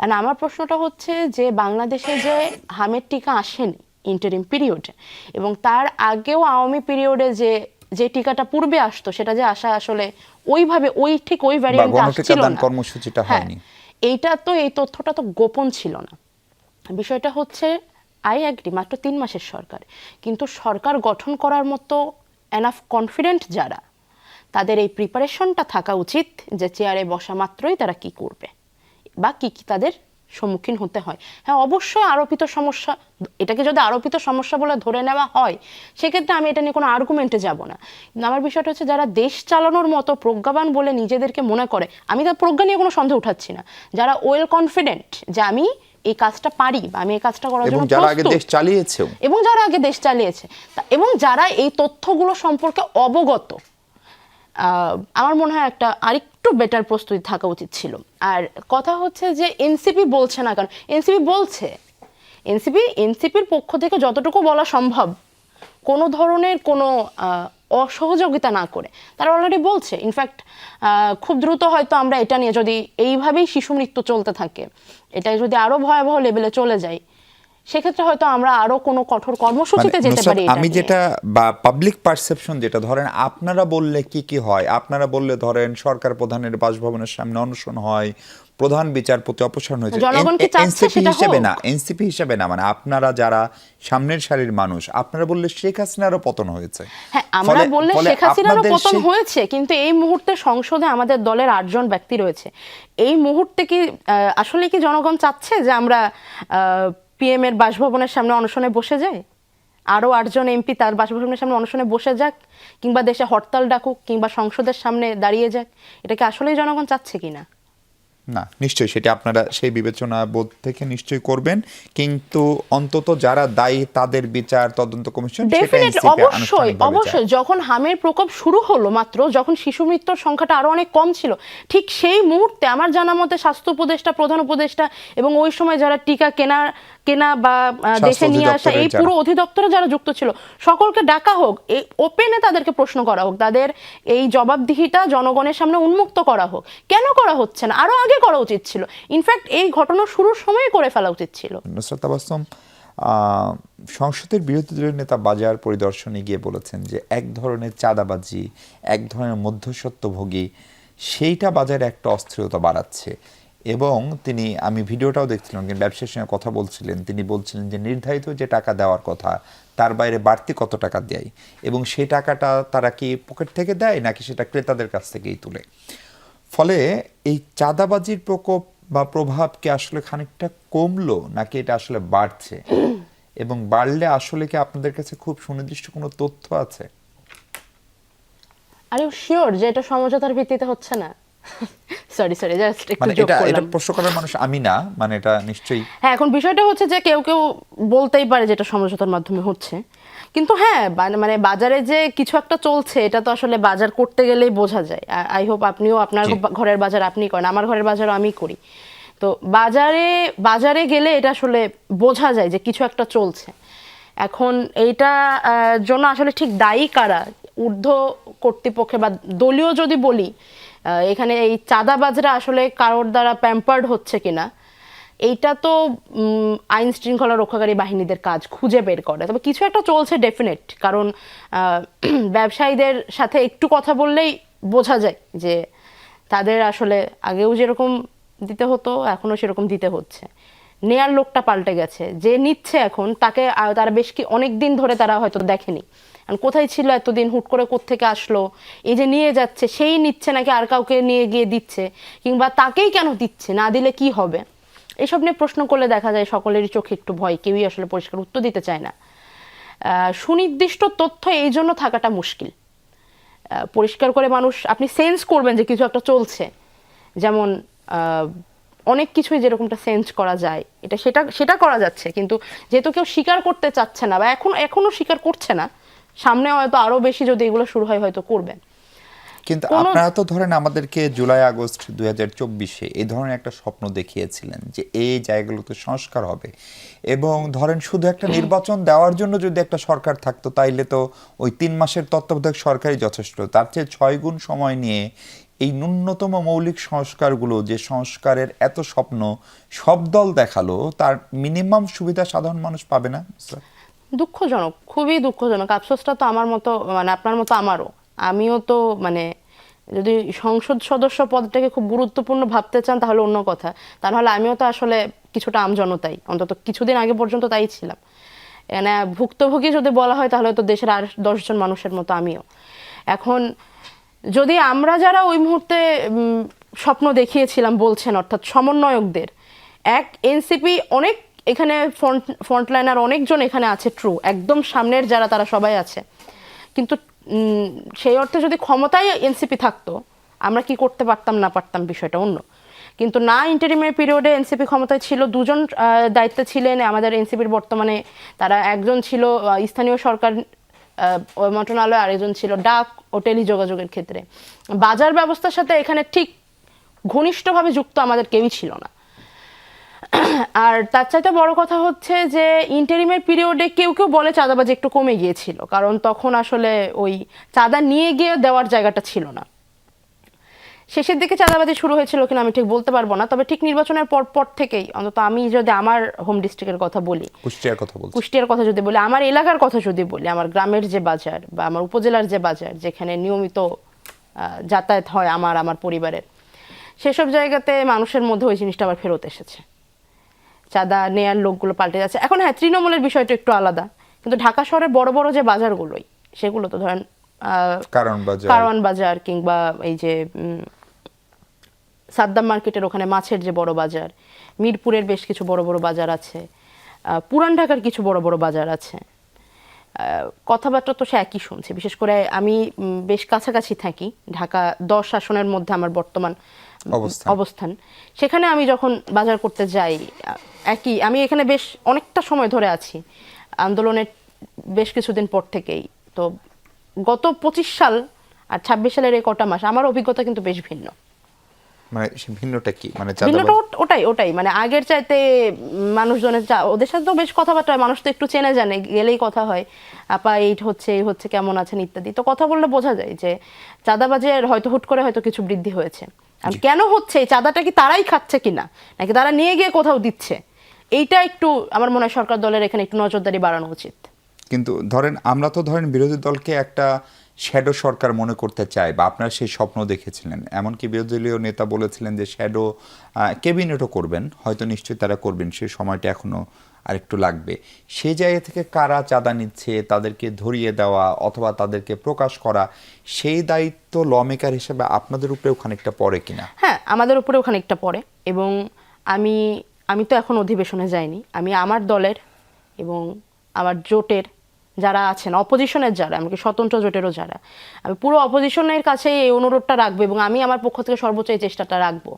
আর আমার প্রশ্নটা হচ্ছে যে বাংলাদেশে যে হামের টিকা আসেনি ইন্টারিম পিরিয়ডে, এবং তার আগেও আওয়ামী পিরিয়ডে যে টিকাটা পূর্বে আসতো সেটা যে আসা আসলে ওইভাবে ঠিক ওই ভ্যারিয়েন্টে আসছিল না, কর্মসূচিটা হয়নি। এইটা তো, এই তথ্যটা তো গোপন ছিল না। বিষয়টা হচ্ছে, আই অ্যাগ্রি মাত্র 3 মাসের সরকার, কিন্তু সরকার গঠন করার মতো এনাফ কনফিডেন্ট যারা, তাদের এই প্রিপারেশনটা থাকা উচিত যে চেয়ারে বসা মাত্রই তারা কি করবে বা কি কি তাদের সম্মুখীন হতে হয়। হ্যাঁ, অবশ্যই আরোপিত সমস্যা, এটাকে যদি আরোপিত সমস্যা বলে ধরে নেওয়া হয় সেক্ষেত্রে আমি এটা নিয়ে কোনো আর্গুমেন্টে যাব না। কিন্তু আমার বিষয়টা হচ্ছে, যারা দেশ চালানোর মতো প্রজ্ঞাবান বলে নিজেদেরকে মনে করে, আমি তার প্রজ্ঞা নিয়ে কোনো সন্দেহ উঠাচ্ছি না, যারা ওয়েল কনফিডেন্ট যে আমি এই কাজটা পারি বা আমি এই কাজটা করার জন্য এবং যারা আগে দেশ চালিয়েছে, এবং যারা এই তথ্যগুলো সম্পর্কে অবগত, আমার মনে হয় একটা আরেকটু বেটার প্রস্তুতি থাকা উচিত ছিল। আর কথা হচ্ছে যে এনসিপি বলছে না, কারণ এনসিপি বলছে, এনসিপির পক্ষ থেকে যতটুকু বলা সম্ভব কোনো ধরনের কোনো অসহযোগিতা না করে তারা অলরেডি বলছে। ইনফ্যাক্ট খুব দ্রুত হয়তো আমরা এটা নিয়ে, যদি এইভাবেই শিশু মৃত্যু চলতে থাকে, এটা যদি আরো ভয়াবহ লেভেলে চলে যায়, সেক্ষেত্রে হয়তো আমরা আরো কোনো কঠোর কর্মসূচিতে যেতে পারি। আমি যেটা বা পাবলিক পারসেপশন যেটা, ধরেন আপনারা বললে কি কি হয়, আপনারা বললে ধরেন সরকার প্রধানের বাসভবনের সামনে অনশন হয়, প্রধান বিচারপতি অপসারণ হয়েছে, এনসিপি হিসেবে না, মানে আপনারা যারা সামনের সারির মানুষ, আপনারা বললে শেখ হাসিনারও পতন হয়েছে। হ্যাঁ, আমরা বললে শেখ হাসিনারও পতন হয়েছে, কিন্তু এই মুহূর্তে সংসদে আমাদের দলের 8 জন ব্যক্তি রয়েছে। এই মুহূর্তে কি আসলে কি জনগণ চাচ্ছে যে আমরা পিএম এর বাসভবনের সামনে অনশনে বসে যাই, আরো 8 জন এমপি তার বাসভবনের সামনে অনশনে বসে যাক, কিংবা দেশে হরতাল ডাকুক, কিংবা সংসদের সামনে দাঁড়িয়ে যাক? এটা কি আসলেই জনগণ চাচ্ছে কিনা? না, নিশ্চয়ই সেটা আপনারা সেই বিবেচনা বোধ থেকে নিশ্চয়ই করবেন, কিন্তু অন্তত যারা দায়ী তাদের বিচার তদন্ত কমিশন, অবশ্যই যখন হামের প্রকোপ শুরু হলো মাত্র, যখন শিশু মৃত্যুর সংখ্যাটা আরো অনেক কম ছিল, ঠিক সেই মুহূর্তে আমার জানা মতে স্বাস্থ্য উপদেষ্টা, প্রধান উপদেষ্টা এবং ওই সময় যারা টিকা কেনা বা দেশে নিয়ে আসা এই পুরো অধিদপ্তরে যারা যুক্ত ছিল, সকলকে ডাকা হোক, এই ওপেনে তাদেরকে প্রশ্ন করা হোক, তাদের এই জবাবদিহিতা জনগণের সামনে উন্মুক্ত করা হোক। কেন করা হচ্ছে না? আরো আগে করা উচিত ছিল, ইনফ্যাক্ট এই ঘটনা শুরুর সময় করে ফেলা উচিত ছিল। নুসরাত তাবাসসুম সংসদের বিরোধী দলের নেতা বাজার পরিদর্শনে গিয়ে বলেছেন যে এক ধরনের চাঁদাবাজি, এক ধরনের মধ্যস্বত্বভোগী, সেইটা বাজারে একটা অস্থিরতা বাড়াচ্ছে। এবং আমি ভিডিওটাও দেখছিলাম, কিন্তু ব্যবসায়ীর সঙ্গে কথা বলছিলেন, তিনি বলছিলেন যে নির্ধারিত যে টাকা দেওয়ার কথা তার বাইরে বাড়তি কত টাকা দেয়, এবং সেই টাকাটা তারা কি পকেট থেকে দেয় নাকি সেটা ক্রেতাদের কাছ থেকেই তুলে। ফলে এই চাঁদাবাজির প্রকোপ বা প্রভাব কি আসলে খানিকটা কমলো নাকি এটা আসলে বাড়ছে, এবং বাড়লে আসলে কি আপনাদের কাছে খুব সুনির্দিষ্ট কোনো তথ্য আছে? আরে শিওর যে এটা সমঝোতার ভিত্তিতে হচ্ছে না? সরি জাস্ট একটু যোগ করলাম। এটা প্রশ্ন করার মানুষ আমি না, মানে এটা নিশ্চয়ই। হ্যাঁ, এখন বিষয়টা হচ্ছে যে কেউ বলতেই পারে যেটা সমঝোতার মাধ্যমে হচ্ছে, কিন্তু হ্যাঁ মানে বাজারে যে কিছু একটা চলছে এটা তো আসলে বাজার করতে গেলেই বোঝা যায়। আই হোপ আপনিও আপনার ঘরের বাজার আপনি করেন, আমার ঘরের বাজারও আমি করি। তো বাজারে গেলে এটা আসলে বোঝা যায় যে কিছু একটা চলছে। এখন এইটা জন্য আসলে ঠিক দায়ী কারা, ঊর্ধ্ব কর্তৃপক্ষে বা দলীয় যদি বলি, এখানে এই চাঁদাবাজরা আসলে কারোর দ্বারা প্যাম্পার্ড হচ্ছে কিনা, এইটা তো আইন শৃঙ্খলা রক্ষাকারী বাহিনীদের কাজ খুঁজে বের করে, তবে কিছু একটা চলছে ডেফিনেট, কারণ ব্যবসায়ীদের সাথে একটু কথা বললেই বোঝা যায় যে তাদের আসলে আগেও যেরকম দিতে হতো এখনও সেরকম দিতে হচ্ছে। নেয়ার লোকটা পাল্টে গেছে, যে নিচ্ছে এখন তাকে তারা বেশ অনেক দিন ধরে তারা হয়তো দেখেনি, কোথায় ছিল এতদিন, হুট করে কোত্থেকে আসলো, এই যে নিয়ে যাচ্ছে সেই নিচ্ছে নাকি আর কাউকে নিয়ে গিয়ে দিচ্ছে, কিংবা তাকেই কেন দিচ্ছে, না দিলে কি হবে, এসব নিয়ে প্রশ্ন করলে দেখা যায় সকলেরই চোখে একটু ভয়, কেউই আসলে পরিষ্কার উত্তর দিতে চায় না। সুনির্দিষ্ট তথ্য এই জন্য থাকাটা মুশকিল। পরিষ্কার করে মানুষ আপনি সেন্স করবেন যে কিছু একটা চলছে, যেমন অনেক কিছুই যেরকমটা সেন্স করা যায় এটা সেটা করা যাচ্ছে, কিন্তু যেহেতু কেউ স্বীকার করতে চাচ্ছে না বা এখনো স্বীকার করছে না, সামনে হয়তো আরো বেশি যদি এগুলো শুরু হয় হয়তো করবে। কিন্তু আপনারা তো ধরেন আমাদেরকে জুলাই আগস্ট 2024-এ এই ধরনের একটা স্বপ্ন দেখিয়েছিলেন যে এই জায়গাগুলোতে সংস্কার হবে, এবং ধরেন শুধু একটা নির্বাচন দেওয়ার জন্য যদি একটা সরকার থাকতো তাইলে তো ওই 3 মাসের তত্ত্বাবধায়ক সরকারই যথেষ্ট। তার চেয়ে 6 গুণ সময় নিয়ে এই ন্যূনতম মৌলিক সংস্কারগুলো, যে সংস্কারের এত স্বপ্ন সব দল দেখালো, তার মিনিমাম সুবিধা সাধারণ মানুষ পাবে না? দুঃখজনক, খুবই দুঃখজনক। আফসোসটা তো আমার মতো, মানে আপনার মতো আমারও। আমিও তো মানে যদি সংসদ সদস্য পদটাকে খুব গুরুত্বপূর্ণ ভাবতে চান তাহলে অন্য কথা, তা নাহলে আমিও তো আসলে কিছুটা আমজনতাই, অন্তত কিছুদিন আগে পর্যন্ত তাই ছিলাম। মানে ভুক্তভোগী যদি বলা হয় তাহলে তো দেশের আর 10 জন মানুষের মতো আমিও। এখন যদি আমরা যারা ওই মুহূর্তে স্বপ্ন দেখিয়েছিলাম বলছেন, অর্থাৎ সমন্বয়কদের, এনসিপি অনেক এখানে ফ্রন্টলাইনার অনেকজন এখানে আছে, ট্রু, একদম সামনের যারা তারা সবাই আছে, কিন্তু সেই অর্থে যদি ক্ষমতায় এনসিপি থাকতো আমরা কি করতে পারতাম না পারতাম বিষয়টা অন্য। কিন্তু না, ইন্টারিমের পিরিয়ডে এনসিপি ক্ষমতায় ছিল, 2 জন দায়িত্বে ছিলেন আমাদের এনসিপির বর্তমানে, তারা একজন ছিল স্থানীয় সরকার মন্ত্রণালয়, আরেকজন ছিল ডাক ও টেলিযোগাযোগের ক্ষেত্রে। বাজার ব্যবস্থার সাথে এখানে ঠিক ঘনিষ্ঠভাবে যুক্ত আমাদের কেউই ছিল না। আর তার চাইতে বড় কথা হচ্ছে যে ইন্টারিমের পিরিয়ডে কেউ কেউ বলে চাঁদাবাজি একটু কমে গিয়েছিল, কারণ তখন আসলে ওই চাঁদা নিয়ে গিয়ে দেওয়ার জায়গাটা ছিল না। শেষের দিকে চাঁদাবাজি শুরু হয়েছিল কিনা আমি ঠিক বলতে পারবো না, তবে ঠিক নির্বাচনের পর থেকেই, অন্তত আমি যদি আমার হোম ডিস্ট্রিক্টের কথা বলি, কুষ্টিয়ার কথা যদি বলি, আমার এলাকার কথা যদি বলি, আমার গ্রামের যে বাজার বা আমার উপজেলার যে বাজার যেখানে নিয়মিত যাতায়াত হয় আমার পরিবারের, সেসব জায়গাতে মানুষের মধ্যে ওই জিনিসটা আবার ফেরত এসেছে। চাঁদা নেয়ার লোকগুলো পাল্টে যাচ্ছে। এখন হ্যাঁ, তৃণমূলের বিষয়টা একটু আলাদা, কিন্তু ঢাকা শহরের বড় বড় যে বাজারগুলোই, সেগুলো তো ধরেন কারওয়ান বাজার কিংবা এই যে সাদ্দাম মার্কেটের ওখানে মাছের যে বড় বাজার, মিরপুরের বেশ কিছু বড় বড় বাজার আছে, পুরান ঢাকার কিছু বড় বড় বাজার আছে, কথাবার্তা তো সে একই শুনছে। বিশেষ করে আমি বেশ কাছাকাছি থাকি, ঢাকা 10 আসনের মধ্যে আমার বর্তমান অবস্থান, সেখানে আমি যখন বাজার করতে যাই, আমি এখানে বেশ অনেকটা সময় ধরে আছি, আন্দোলনের বেশ কিছুদিন পর থেকেই, তো গত 25 সাল আর 26 সালের এই কটা মাস আমার অভিজ্ঞতা কিন্তু বেশ ভিন্ন। মানে ভিন্নটা কি? মানে ভিন্নটা ওটাই মানে আগের চাইতে মানুষজনের, ওদের সাথে তো বেশ কথাবার্তা হয়, মানুষ তো একটু চেনে জানে, গেলেই কথা হয়, আপা এই হচ্ছে কেমন আছেন ইত্যাদি, তো কথা বললে বোঝা যায় যে চাঁদাবাজের হয়তো হুট করে হয়তো কিছু বৃদ্ধি হয়েছে। আর কেন হচ্ছে, এই চাঁদাটা কি তারাই খাচ্ছে কিনা নাকি তারা নিয়ে গিয়ে কোথাও দিচ্ছে, এইটা একটু আমার মনে হয় সরকার দলের এখানে একটু নজরদারি বাড়ানো উচিত। কিন্তু ধরেন আমরা তো ধরেন বিরোধী দলকে একটা শ্যাডো সরকার মনে করতে চাই, বা আপনারা সেই স্বপ্ন দেখেছিলেন, এমনকি বিরোধী দলীয় নেতা বলেছিলেন যে শ্যাডো ক্যাবিনেটও করবেন, হয়তো নিশ্চয়ই তারা করবেন, সেই সময়টা এখনো আরেকটু লাগবে। সেই জায়গা থেকে কারা চাঁদা নিচ্ছে তাদেরকে ধরিয়ে দেওয়া অথবা তাদেরকে প্রকাশ করা, সেই দায়িত্ব লমেকার হিসেবে আপনাদের উপরেও খানিকটা পড়ে কিনা? হ্যাঁ, আমাদের উপরেও খানিকটা পড়ে, এবং আমি তো এখন অধিবেশনে যাইনি, আমি আমার দলের এবং আমার জোটের যারা আছেন, অপোজিশনের যারা, এমনকি স্বতন্ত্র জোটেরও যারা, আমি পুরো অপোজিশনের কাছে এই অনুরোধটা রাখবো, এবং আমি আমার পক্ষ থেকে সর্বোচ্চ এই চেষ্টাটা রাখবো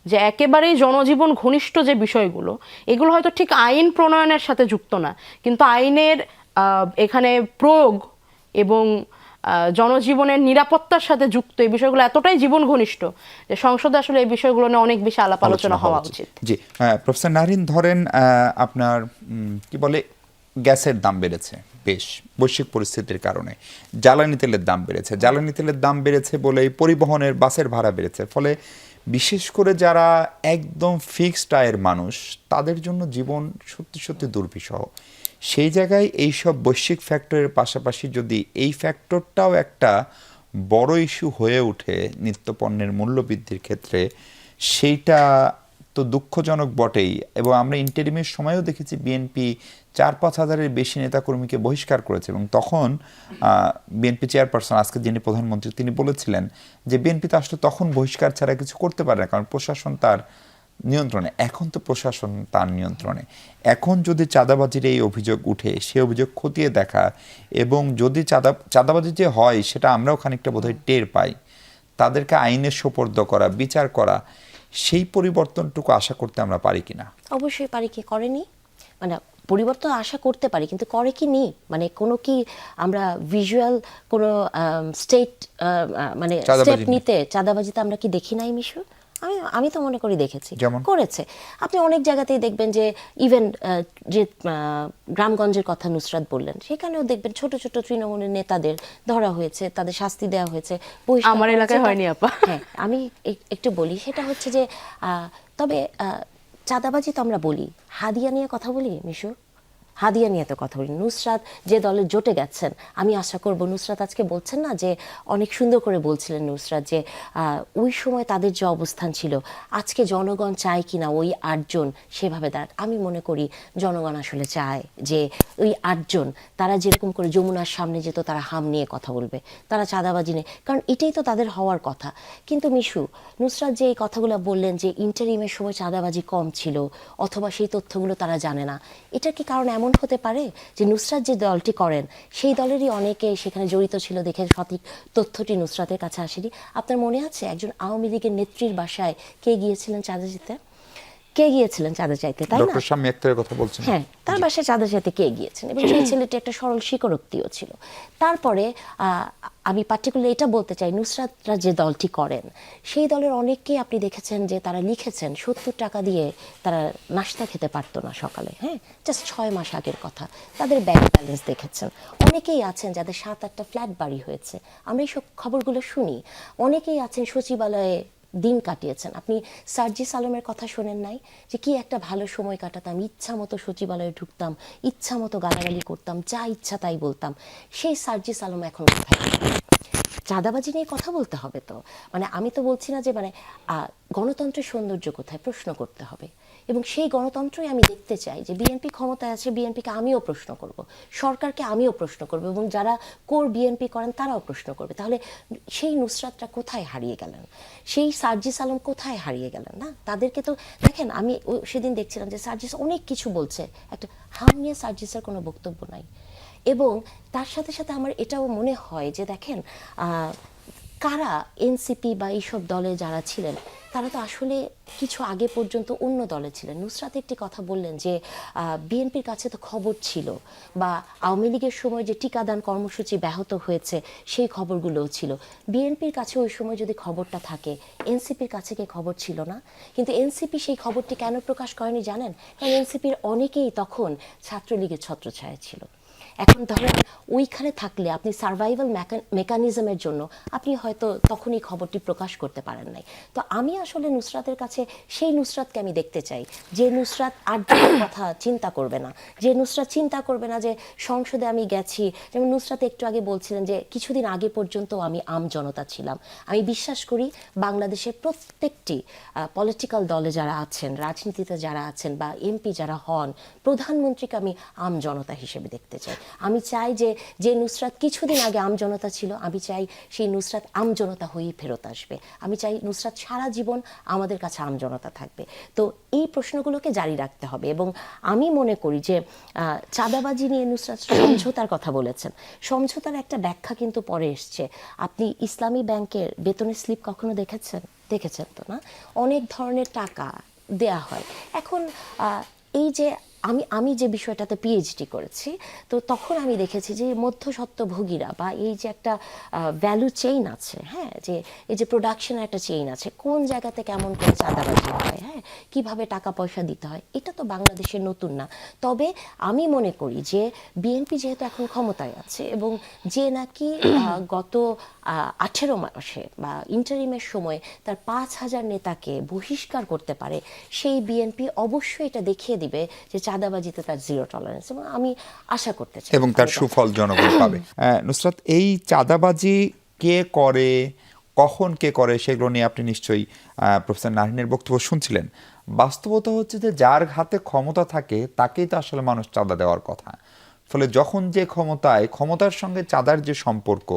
যে একেবারেই জনজীবন ঘনিষ্ঠ যে বিষয়গুলো, এগুলো হয়তো ঠিক আইন প্রণয়নের সাথে যুক্ত না, কিন্তু আইনের এখানে প্রয়োগ এবং জনজীবনের নিরাপত্তার সাথে যুক্ত এই বিষয়গুলো এতটাই জীবন ঘনিষ্ঠ যে সংসদে আসলে এই বিষয়গুলো নিয়ে অনেক বেশি আলাপ আলোচনা হওয়া উচিত। জি, প্রফেসর নারিন, ধরেন আপনার কি বলে, গ্যাসের দাম বেড়েছে বেশ বৈশ্বিক পরিস্থিতির কারণে, জ্বালানি তেলের দাম বেড়েছে বলেই পরিবহনের বাসের ভাড়া বেড়েছে, ফলে বিশেষ করে যারা একদম ফিক্সড আয়ের মানুষ, তাদের জন্য জীবন সত্যি সত্যি দুর্বিষহ। সেই জায়গায় এইসব বৈশ্বিক ফ্যাক্টরের পাশাপাশি যদি এই ফ্যাক্টরটাও একটা বড় ইস্যু হয়ে ওঠে নিত্যপণ্যের মূল্য বৃদ্ধির ক্ষেত্রে, সেইটা তো দুঃখজনক বটেই। এবং আমরা ইন্টারিমের সময়ও দেখেছি বিএনপি 4-5 হাজারের বেশি নেতাকর্মীকে বহিষ্কার করেছে, এবং তখন বিএনপি চেয়ারপারসন, আজকে যিনি প্রধানমন্ত্রী, তিনি বলেছিলেন যে বিএনপি তো আসলে তখন বহিষ্কার ছাড়া কিছু করতে পারে না, কারণ প্রশাসন তার নিয়ন্ত্রণে। এখন তো প্রশাসন তার নিয়ন্ত্রণে। এখন যদি চাঁদাবাজির এই অভিযোগ উঠে, সে অভিযোগ খতিয়ে দেখা, এবং যদি চাঁদাবাজি যে হয় সেটা আমরাও খানিকটা বোধহয় টের পাই, তাদেরকে আইনের সোপর্দ করা, বিচার করা, সেই পরিবর্তনটুকু আশা করতে আমরা পারি কিনা? অবশ্যই পারি, কি করেনি? মানে পরিবর্তন আশা করতে পারি, কিন্তু করে কি নি? মানে কোনো কি আমরা ভিজুয়াল কোনো স্টেট মানে স্টেপ নিতে চাঁদাবাজিতে আমরা কি দেখি নাই মিশু? আমি তো মনে করি দেখেছি, করেছে। আপনি অনেক জায়গাতেই দেখবেন যে ইভেন যে গ্রামগঞ্জের কথা নুসরাত বললেন, সেখানেও দেখবেন ছোট ছোট তৃণমূলের নেতাদের ধরা হয়েছে, তাদের শাস্তি দেওয়া হয়েছে। আমার এলাকায় হয়নি আপা। হ্যাঁ, আমি একটু বলি, সেটা হচ্ছে যে তবে চাঁদাবাজি তো আমরা বলি, হাদিয়া নিয়ে কথা বলি মিশু, হাদিয়া নিয়ে তো কথা বলি। নুসরাত যে দলের জোটে গেছেন, আমি আশা করব, নুসরাত আজকে বলছেন না যে অনেক সুন্দর করে বলছিলেন নুসরাত যে ওই সময় তাদের যে অবস্থান ছিল, আজকে জনগণ চায় কিনা ওই 8 জন সেভাবে দাঁড়াক। আমি মনে করি জনগণ আসলে চায় যে ওই 8 জন তারা যেরকম করে যমুনার সামনে যেত, তারা হাম নিয়ে কথা বলবে, তারা চাঁদাবাজি নেই, কারণ এটাই তো তাদের হওয়ার কথা। কিন্তু মিশু, নুসরাত যে এই কথাগুলো বললেন যে ইন্টারিমের সময় চাঁদাবাজি কম ছিল, অথবা সেই তথ্যগুলো তারা জানে না, এটা কি কারণ এমন হতে পারে যে নুসরাত যে দলটি করেন সেই দলেরই অনেকে সেখানে জড়িত ছিল দেখে সঠিক তথ্যটি নুসরাতের কাছে আসেনি? আপনার মনে আছে একজন আওয়ামী লীগের নেত্রীর বাসায় কে গিয়েছিলেন চাঁদা চাইতে? কে গিয়েছিলেন চাঁদা চাইতে, তাই না? ডক্টর শামী আক্তারের কথা বলছেন। হ্যাঁ, তার বাসায় চাঁদা চাইতে কে গিয়েছেন, এবং সেই ছেলেটি একটা সরল স্বীকারোক্তিও ছিল। তারপরে আমি পার্টিকুলার এটা বলতে চাই, নুসরাতরা যে দলটি করেন সেই দলের অনেককেই আপনি দেখেছেন যে তারা লিখেছেন 70 টাকা দিয়ে তারা নাস্তা খেতে পারতো না সকালে। হ্যাঁ, জাস্ট 6 মাস আগের কথা। তাদের ব্যাংক ব্যালেন্স দেখেছেন। অনেকেই আছেন যাদের 7-8টা ফ্ল্যাট বাড়ি হয়েছে, আমরা এইসব খবরগুলো শুনি। অনেকেই আছেন সচিবালয়ে দিন কাটিয়েছেন। আপনি সার্জিস আলমের কথা শোনেন নাই যে কি একটা ভালো সময় কাটাতাম, ইচ্ছা মতো সচিবালয়ে ঢুকতাম, ইচ্ছা মতো গালাগালি করতাম, যা ইচ্ছা তাই বলতাম। সেই সার্জিস আলম এখন কোথায়? চাঁদাবাজি নিয়ে কথা বলতে হবে তো। মানে আমি তো বলছি না যে মানে গণতন্ত্রের সৌন্দর্য কোথায়, প্রশ্ন করতে হবে। এবং সেই গণতন্ত্রই আমি দেখতে চাই যে বিএনপি ক্ষমতায় আছে, বিএনপিকে আমিও প্রশ্ন করব, সরকারকে আমিও প্রশ্ন করব, এবং যারা কোর বিএনপি করেন তারাও প্রশ্ন করবে। তাহলে সেই নুসরাতরা কোথায় হারিয়ে গেলেন, সেই সার্জিস আলম কোথায় হারিয়ে গেলেন? না, তাদেরকে তো দেখেন, আমি সেদিন দেখছিলাম যে সার্জিস অনেক কিছু বলছে, একটা হাম নিয়ে সার্জিসের কোনো বক্তব্য নাই। এবং তার সাথে সাথে আমার এটাও মনে হয় যে দেখেন, কারা এনসিপি বা এইসব দলে যারা ছিলেন, তারা তো আসলে কিছু আগে পর্যন্ত অন্য দলে ছিলেন। নুসরাত একটি কথা বললেন যে বিএনপির কাছে তো খবর ছিল, বা আওয়ামী লীগের সময় যে টিকাদান কর্মসূচি ব্যাহত হয়েছে সেই খবরগুলোও ছিল। বিএনপির কাছে ওই সময় যদি খবরটা থাকে, এনসিপির কাছে কি খবর ছিল না? কিন্তু এনসিপি সেই খবরটি কেন প্রকাশ করেনি জানেন? কারণ এনসিপির অনেকেই তখন ছাত্রলীগের ছত্রছায়া ছিল। এখন ধরেন ওইখানে থাকলে আপনি সার্ভাইভাল মেকানিজমের জন্য আপনি হয়তো তখন এই খবরটি প্রকাশ করতে পারেন নাই। তো আমি আসলে নুসরাতের কাছে সেই নুসরাতকে আমি দেখতে চাই, যে নুসরাত আর কথা চিন্তা করবে না, যে নুসরাত চিন্তা করবে না যে সংসদে আমি গেছি। যেমন নুসরাত একটু আগে বলছিলেন যে কিছুদিন আগে পর্যন্ত আমি আম জনতা ছিলাম। আমি বিশ্বাস করি বাংলাদেশের প্রত্যেকটি পলিটিক্যাল দলে যারা আছেন, রাজনীতিতে যারা আছেন, বা এমপি যারা হন, প্রধানমন্ত্রীকে আমি আম জনতা হিসেবে দেখতে চাই। আমি চাই যে নুসরাত কিছুদিন আগে আমজনতা ছিল, আমি চাই সেই নুসরাত আমজনতা হয়েই ফেরত আসবে। আমি চাই নুসরাত সারা জীবন আমাদের কাছে আমজনতা থাকবে। তো এই প্রশ্নগুলোকে জারি রাখতে হবে। এবং আমি মনে করি যে চাঁদাবাজি নিয়ে নুসরাত সমঝোতার কথা বলেছেন, সমঝোতার একটা ব্যাখ্যা কিন্তু পরে এসছে। আপনি ইসলামী ব্যাংকের বেতনের স্লিপ কখনো দেখেছেন তো না? অনেক ধরনের টাকা দেয়া হয়। এখন এই যে আমি যে বিষয়টাতে পিএইচডি করেছি, তো তখন আমি দেখেছি যে মধ্যস্বত্বভোগীরা, বা এই যে একটা ভ্যালু চেইন আছে, হ্যাঁ, যে এই যে প্রোডাকশনের একটা চেইন আছে, কোন জায়গাতে কেমন করে চাঁদাবাজি হয়, হ্যাঁ, কিভাবে টাকা পয়সা দিতে হয়, এটা তো বাংলাদেশের নতুন না। তবে আমি মনে করি যে বিএনপি যেহেতু এখন ক্ষমতায় আছে, এবং যে নাকি গত মাসে বা ইন্টারিমের সময় তার 5,000 নেতাকে বহিষ্কার করতে পারে, সেই বিএনপি অবশ্যই এটা দেখিয়ে দিবে যে চাঁদাবাজিতে তার জিরো টলারেন্স, এবং আমি আশা করতে চাই এবং তার সুফল জনগণ পাবে। নুসরাত, এই চাঁদাবাজি কে করে, কখন কে করে, সেগুলো নিয়ে আপনি নিশ্চয়ই প্রফেসর নাহিনের বক্তব্য শুনছিলেন। বাস্তবতা হচ্ছে যে যার হাতে ক্ষমতা থাকে তাকেই তো আসলে মানুষ চাঁদা দেওয়ার কথা। ফলে যখন যে ক্ষমতার সঙ্গে চাঁদার যে সম্পর্ক,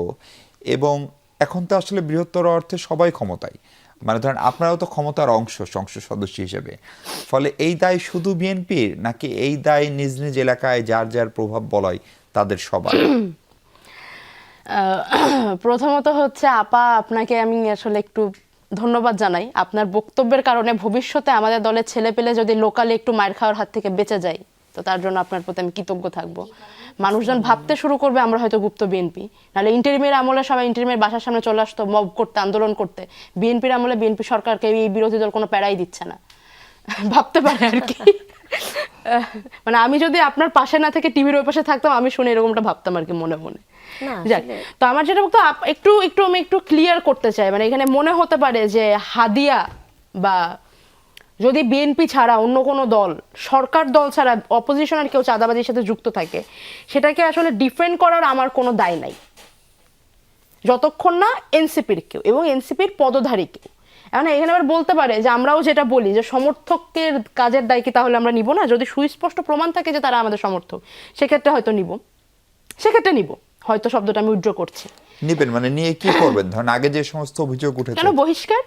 এবং এখন তো আসলে বৃহত্তর অর্থে সবাই ক্ষমতায়, মানে ধরেন আপনারাও তো ক্ষমতার অংশ, সংসদ সদস্য হিসেবে। ফলে এই দায় শুধু বিএনপির, নাকি এই দায় নিজ নিজ এলাকায় যার যার প্রভাব বলয় তাদের সবার? প্রথমত হচ্ছে আপা, আপনাকে আমি আসলে একটু ধন্যবাদ জানাই। আপনার বক্তব্যের কারণে ভবিষ্যতে আমাদের দলের ছেলে পেলে যদি লোকালি একটু মায়ের খাওয়ার হাত থেকে বেঁচে যায়, তো তার জন্য আপনার প্রতি আমি কৃতজ্ঞ থাকবো। মানুষজন ভাবতে শুরু করবে আমরা হয়তো গুপ্ত বিএনপি। নাহলে ইন্টারিমের আমলে সবাই ইন্টারিমের বাসার সামনে চলে আসতো মব করতে, আন্দোলন করতে। বিএনপির আমলে বিএনপি সরকারকে এই বিরোধী দল কোনো প্যারাই দিচ্ছে না, ভাবতে পারে আর কি। মানে আমি যদি আপনার পাশে না থেকে টিভির ওই পাশে থাকতাম, আমি শুনে এরকমটা ভাবতাম আর কি মনে মনে। যাক, তো আমার যেটা বলতো আমি একটু ক্লিয়ার করতে চাই, মানে এখানে মনে হতে পারে যে হাদিয়া বা যদি বিএনপি ছাড়া অন্য কোনো দল, সরকার দল ছাড়া অপোজিশনের কেউ চাঁদাবাজির সাথে যুক্ত থাকে, সেটাকে আসলে ডিফেন্ড করার আমার কোনো দায় নাই, যতক্ষণ না এনসিপির কেউ এবং এনসিপির পদধারী কেউ। এখন এখানে আবার বলতে পারে যে আমরাও যেটা বলি যে সমর্থকের কাজের দায় কি তাহলে আমরা নিব না? যদি সুস্পষ্ট প্রমাণ থাকে যে তারা আমাদের সমর্থক, সেক্ষেত্রে হয়তো নিব, হয়তো শব্দটা আমি উজ্জ্ব করছি। নিবেন মানে নিয়ে কি করবেন? ধরেন আগে যে সমস্ত অভিযোগ উঠেছে, কেন বহিষ্কার,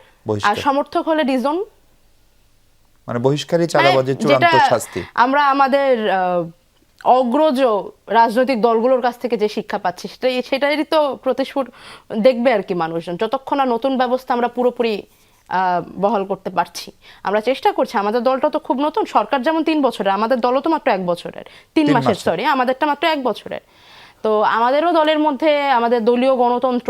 আর সমর্থক হলে রিজন, মানে বহিষ্কারী চাঁদাবাজির চূড়ান্ত শাস্তি। আমরা আমাদের অগ্রজ রাজনৈতিক দলগুলোর কাছ থেকে যে শিক্ষা পাচ্ছি সেটারই তো প্রতিশোধ দেখবে আর কি মানুষজন, যতক্ষণ না নতুন ব্যবস্থা আমরা পুরোপুরি বহাল করতে পারছি। আমরা চেষ্টা করছি, আমাদের দলটা তো খুব নতুন, সরকার যেমন 3 বছরের, আমাদের দলও তো মাত্র 1 বছরের, 3 মাসের, সরি আমাদেরটা মাত্র 1 বছরের। তো আমাদেরও দলের মধ্যে আমাদের দলীয় গণতন্ত্র,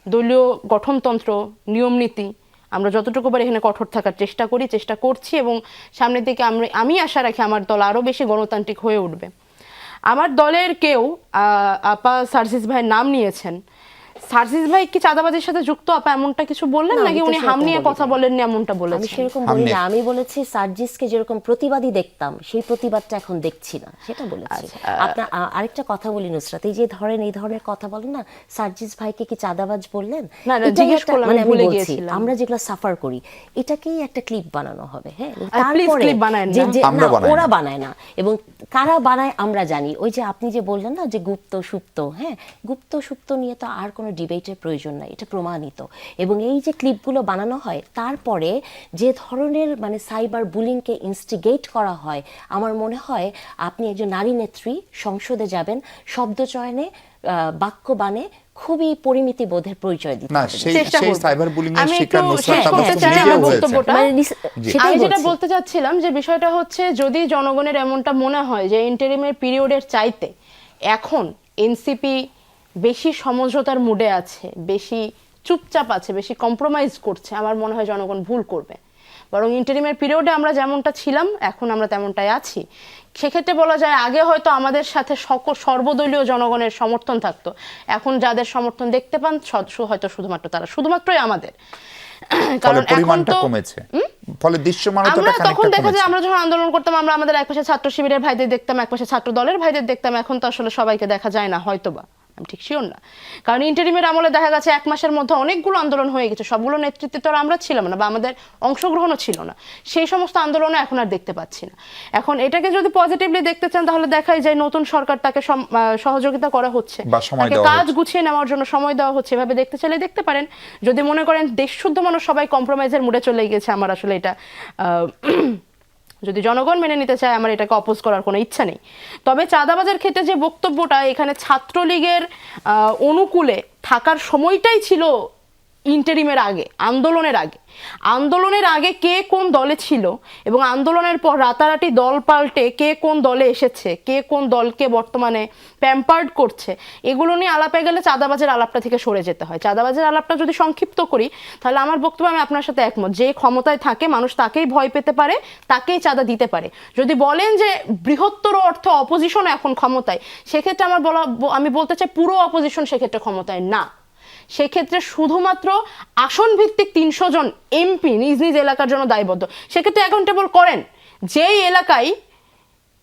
দলীয় গঠনতন্ত্র, নিয়ম নীতি, আমরা যতটুকু পারি এখানে কঠোর থাকার চেষ্টা করছি, এবং সামনের দিকে আমি আশা রাখি আমার দল আরো বেশি গণতান্ত্রিক হয়ে উঠবে। আমার দলের কেউ আপা সার্জিস ভাইয়ের নাম নিয়েছেন, সার্জিস ভাই কি চাঁদাবাজির সাথে যুক্ত আপা এমনটা কিছু বললেন, নাকি উনি হাম নিয়ে কথা বলেননি এমনটা বলেছেন? আমি সেরকম বলি না, আমি বলেছি সার্জিসকে যেরকম প্রতিবাদী দেখতাম সেই প্রতিবাদটা এখন দেখছি না, সেটা বলেছি। আপনার আরেকটা কথা বলি নুসরাত, এই যে এই ধরনের কথা বলেন না, সার্জিস ভাইকে কি চাঁদাবাজ বললেন? না, জিজ্ঞেস করলাম, মানে আমি বলছি গিয়েছিলাম আমরা যেগুলো সাফার করি এটাকেই একটা ক্লিপ বানানো হবে, হ্যাঁ, তারপরে ওরা বানায় না, এবং কারা বানায় আমরা জানি। ওই যে আপনি যে বললেন না যে গুপ্ত সুপ্ত, হ্যাঁ, গুপ্ত সুপ্ত নিয়ে তো আর কোনো ডিবেটের প্রয়োজন নাই, এটা প্রমাণিত। এবং এই যে ক্লিপগুলো বানানো হয়, তারপরে যে ধরনের মানে সাইবার বুলিংকে ইনস্টিগেট করা হয়, আমার মনে হয় আপনি একজন নারী নেত্রী সংসদে যাবেন, শব্দ চয়নে, বাক্য বানে খুবই পরিমিতি বোধের পরিচয় দিতে হবে। সেই সাইবার বুলিং এর শিকার নুসরাত আমি যেটা বলতে চাচ্ছিলাম যে বিষয়টা হচ্ছে, যদি জনগণের এমনটা মনে হয় যে ইন্টারিমের পিরিয়ডের চাইতে এখন এনসিপি বেশি সমঝোতার মুডে আছে, বেশি চুপচাপ আছে, বেশি কম্প্রোমাইজ করছে, আমার মনে হয় জনগণ ভুল করবে। বরং ইন্টারিমের পিরিয়ডে আমরা যেমনটা ছিলাম এখন আমরা তেমনটাই আছি। সেক্ষেত্রে বলা যায় আগে হয়তো আমাদের সাথে সর্বদলীয় জনগণের সমর্থন থাকতো, এখন যাদের সমর্থন দেখতে পান হয়তো শুধুমাত্রই আমাদের, কারণ এখন তো কমেছে। ফলে আমরা তখন দেখা যায় আমরা যখন আন্দোলন করতাম, আমরা আমাদের একপাশে ছাত্র শিবিরের ভাইদের দেখতাম, একপাশে ছাত্র দলের ভাইদের দেখতাম, এখন তো আসলে সবাইকে দেখা যায় না, হয়তোবা আমি ঠিক শিওর না। কারণ ইন্টারিমের আমলে দেখা গেছে 1 মাসের মধ্যে অনেকগুলো আন্দোলন হয়ে গেছে, সবগুলো নেতৃত্বে তো আমরা ছিলাম না বা আমাদের অংশগ্রহণও ছিল না, সেই সমস্ত আন্দোলনে এখন আর দেখতে পাচ্ছি না। এখন এটাকে যদি পজিটিভলি দেখতে চান তাহলে দেখাই যায় নতুন সরকার তাকে সহযোগিতা করা হচ্ছে, তাকে কাজ গুছিয়ে নেওয়ার জন্য সময় দেওয়া হচ্ছে, এভাবে দেখতে চাইলে দেখতে পারেন। যদি মনে করেন দেশ শুদ্ধ মানুষ সবাই কম্প্রোমাইজের মুডে চলে গেছে, আমার আসলে এটা যদি জনগণ মেনে নিতে চায় আমার এটাকে অপোজ করার কোনো ইচ্ছা নেই। তবে চাঁদাবাজের ক্ষেত্রে যে বক্তব্যটা, এখানে ছাত্রলীগের অনুকূলে থাকার সময়টাই ছিল ইন্টারিমের আগে, আন্দোলনের আগে কে কোন দলে ছিল এবং আন্দোলনের পর রাতারাতি দল পাল্টে কে কোন দলে এসেছে, কে কোন দলকে বর্তমানে প্যাম্পার্ড করছে, এগুলো নিয়ে আলাপে গেলে চাঁদাবাজের আলাপটা থেকে সরে যেতে হয়। চাঁদাবাজের আলাপটা যদি সংক্ষিপ্ত করি তাহলে আমার বক্তব্য, আমি আপনার সাথে একমত, যে ক্ষমতায় থাকে মানুষ তাকেই ভয় পেতে পারে, তাকেই চাঁদা দিতে পারে। যদি বলেন যে বৃহত্তর অর্থ অপোজিশন এখন ক্ষমতায়, সেক্ষেত্রে আমি বলতে চাই পুরো অপোজিশন সেক্ষেত্রে ক্ষমতায় না। সেক্ষেত্রে শুধুমাত্র আসন ভিত্তিক 300 জন এমপি নিজ নিজ এলাকার জন্য দায়বদ্ধ। সেক্ষেত্রে অ্যাকাউন্টেবল করেন, যেই এলাকায়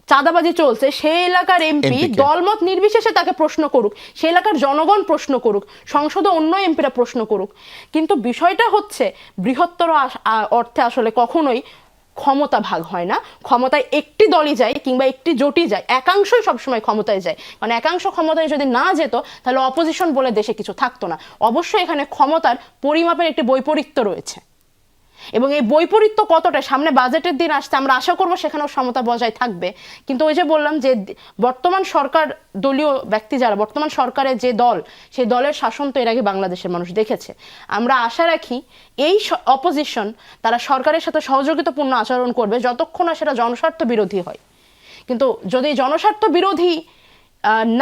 চাঁদাবাজি চলছে সেই এলাকার এমপি MP কে। দলমত নির্বিশেষে তাকে প্রশ্ন করুক, সেই এলাকার জনগণ প্রশ্ন করুক, সংসদে অন্য এমপিরা প্রশ্ন করুক। কিন্তু বিষয়টা হচ্ছে বৃহত্তর অর্থে আসলে কখনোই ক্ষমতা ভাগ হয় না, ক্ষমতায় একটি দলই যায় কিংবা একটি জোটই যায়, একাংশই সবসময় ক্ষমতায় যায়। মানে একাংশ ক্ষমতায় যদি না যেত তাহলে অপোজিশন বলে দেশে কিছু থাকতো না। অবশ্যই এখানে ক্ষমতার পরিমাপের একটি বৈপরীত্য রয়েছে, এবং এই বৈপরীত্য কতটা সামনে বাজেটের দিন আসছে, আমরা আশা করব সেখানেও সমতা বজায় থাকবে। কিন্তু ওই যে বললাম যে বর্তমান সরকার দলীয় ব্যক্তি যারা, বর্তমান সরকারের যে দল, সেই দলের শাসন তো এর আগে বাংলাদেশের মানুষ দেখেছে। আমরা আশা রাখি এই অপোজিশন তারা সরকারের সাথে সহযোগিতাপূর্ণ আচরণ করবে যতক্ষণ না সেটা জনস্বার্থ বিরোধী হয়। কিন্তু যদি জনস্বার্থ বিরোধী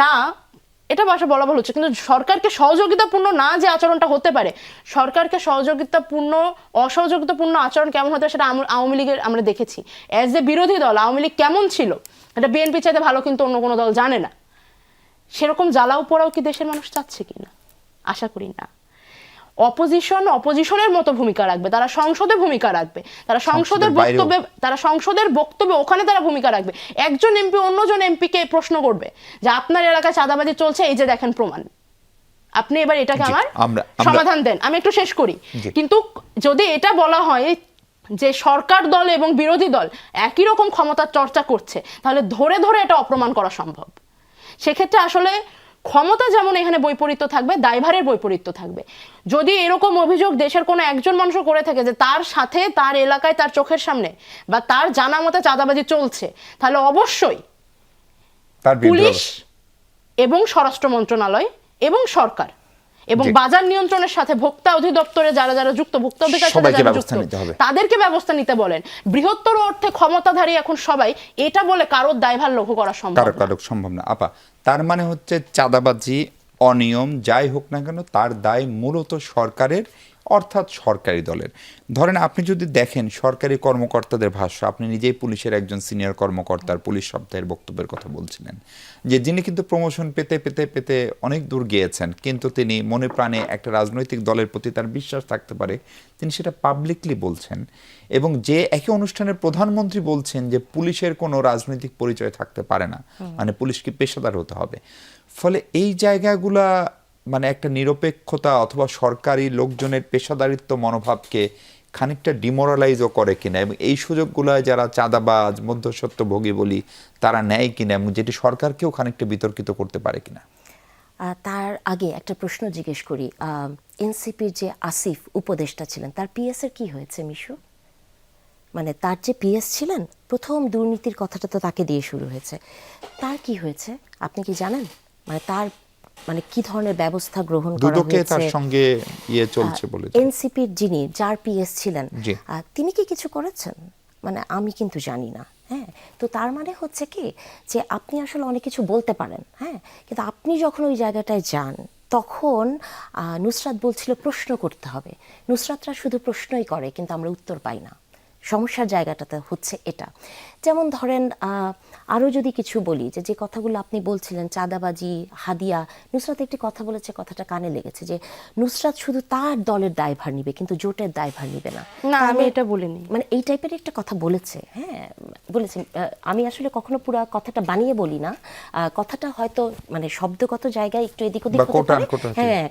না, এটা ভাষা বলা ভুল হচ্ছে, কিন্তু সরকারকে সহযোগিতাপূর্ণ না যে আচরণটা হতে পারে, সরকারকে সহযোগিতাপূর্ণ অসহযোগিতাপূর্ণ আচরণ কেমন হতে সেটা আওয়ামী লীগের আমরা দেখেছি। অ্যাজ এ বিরোধী দল আওয়ামী লীগ কেমন ছিল এটা বিএনপি চাইতে ভালো কিন্তু অন্য কোনো দল জানে না। সেরকম জ্বালাও পোড়াও কি দেশের মানুষ চাচ্ছে কিনা? আশা করি না। অপোজিশনের মতো ভূমিকা রাখবে, তারা সংসদে ভূমিকা রাখবে, তারা সংসদের বক্তব্যে ওখানে তারা ভূমিকা রাখবে। একজন এমপি অন্যজন এমপিকে প্রশ্ন করবে যে আপনার এলাকায় চাঁদাবাজি চলছে, এই যে দেখেন প্রমাণ, আপনি এবার এটাকে আমার সমাধান দেন। আমি একটু শেষ করি। কিন্তু যদি এটা বলা হয় যে সরকার দল এবং বিরোধী দল একই রকম ক্ষমতার চর্চা করছে, তাহলে ধরে ধরে এটা অপ্রমাণ করা সম্ভব। সেক্ষেত্রে আসলে ক্ষমতা যেমন এখানে বৈপরীত্য থাকবে, দায়ভারের বৈপরীত্য থাকবে। যদি এরকম অভিযোগ দেশের কোনো একজন মানুষও করে থাকে যে তার সাথে তার এলাকায় তার চোখের সামনে বা তার জানা মতে চাঁদাবাজি চলছে, তাহলে অবশ্যই পুলিশ এবং স্বরাষ্ট্র মন্ত্রণালয় এবং সরকার এবং বাজার নিয়ন্ত্রণের সাথে ভোক্তা অধিদপ্তরে যারা যারা যুক্ত, ভোক্তা অধিকার সাথে যারা যুক্ত, তাদেরকে ব্যবস্থা নিতে বলেন। বৃহত্তর অর্থে ক্ষমতাধারী এখন সবাই, এটা বলে কারোর দায়ভার লঘু করা সম্ভব না। আপা, তার মানে হচ্ছে চাঁদাবাজি, অনিয়ম যাই হোক না কেন তার দায় মূলত সরকারের, অর্থাৎ সরকারি দলের। ধরেন আপনি যদি দেখেন সরকারি কর্মকর্তাদের ভাষ্য, আপনি নিজেই পুলিশের একজন সিনিয়র কর্মকর্তার পুলিশ সপ্তাহের বক্তব্যের কথা বলছিলেন, যে যিনি কিন্তু প্রমোশন পেতে পেতে পেতে অনেক দূর গিয়েছেন, কিন্তু তিনি মনে প্রাণে একটা রাজনৈতিক দলের প্রতি তার বিশ্বাস থাকতে পারে, তিনি সেটা পাবলিকলি বলছেন। এবং যে একই অনুষ্ঠানের প্রধানমন্ত্রী বলছেন যে পুলিশের কোনো রাজনৈতিক পরিচয় থাকতে পারে না, মানে পুলিশকে পেশাদার হতে হবে। ফলে এই জায়গাগুলা মানে একটা নিরপেক্ষতা অথবা সরকারি লোকজনের পেশাদারিত্ব মনোভাবকে খানিকটা ডিমোরালাইজও করে কিনা, এবং এই সুযোগগুলো যারা চাঁদাবাজ মধ্যস্বত্বভোগী বলি তারা নেয় কিনা, এবং যেটি সরকারকেও খানিকটা বিতর্কিত করতে পারে কিনা। তার আগে একটা প্রশ্ন জিজ্ঞেস করি, এনসিপির যে আসিফ উপদেষ্টা ছিলেন তার পিএস এর কি হয়েছে মিশু? মানে তার যে পিএস ছিলেন, প্রথম দুর্নীতির কথাটা তো তাকে দিয়ে শুরু হয়েছে, তার কি হয়েছে আপনি কি জানেন? মানে তার মানে কি ধরনের ব্যবস্থা গ্রহণ করা হয়েছে? তার সঙ্গে চলছে বলে এনসিপির যিনি যার পিএস ছিলেন তিনি কি কিছু করেছেন? মানে আমি কিন্তু জানি না। হ্যাঁ, তো তার মানে হচ্ছে কি যে আপনি আসলে অনেক কিছু বলতে পারেন, হ্যাঁ, কিন্তু আপনি যখন ওই জায়গাটায় যান তখন নুসরাত বলছিল প্রশ্ন করতে হবে। নুসরাতরা শুধু প্রশ্নই করে কিন্তু আমরা উত্তর পাই না। সমস্যার জায়গাটাতে হচ্ছে এটা। যেমন ধরেন আরও যদি কিছু বলি, যে কথাগুলো আপনি বলছিলেন চাঁদাবাজি, হাদিয়া, নুসরাত একটি কথা বলেছে, কথাটা কানে লেগেছে, যে নুসরাত শুধু তার দলের দায়ভার নিবে কিন্তু জোটের দায়ভার নিবে না। না, আমি এটা বলিনি। মানে এই টাইপের একটা কথা বলেছে। হ্যাঁ, বলেছি। আমি আসলে কখনো পুরো কথাটা বানিয়ে বলি না, কথাটা হয়তো মানে শব্দগত জায়গায় একটু এদিক ওদিক হতে পারে। হ্যাঁ,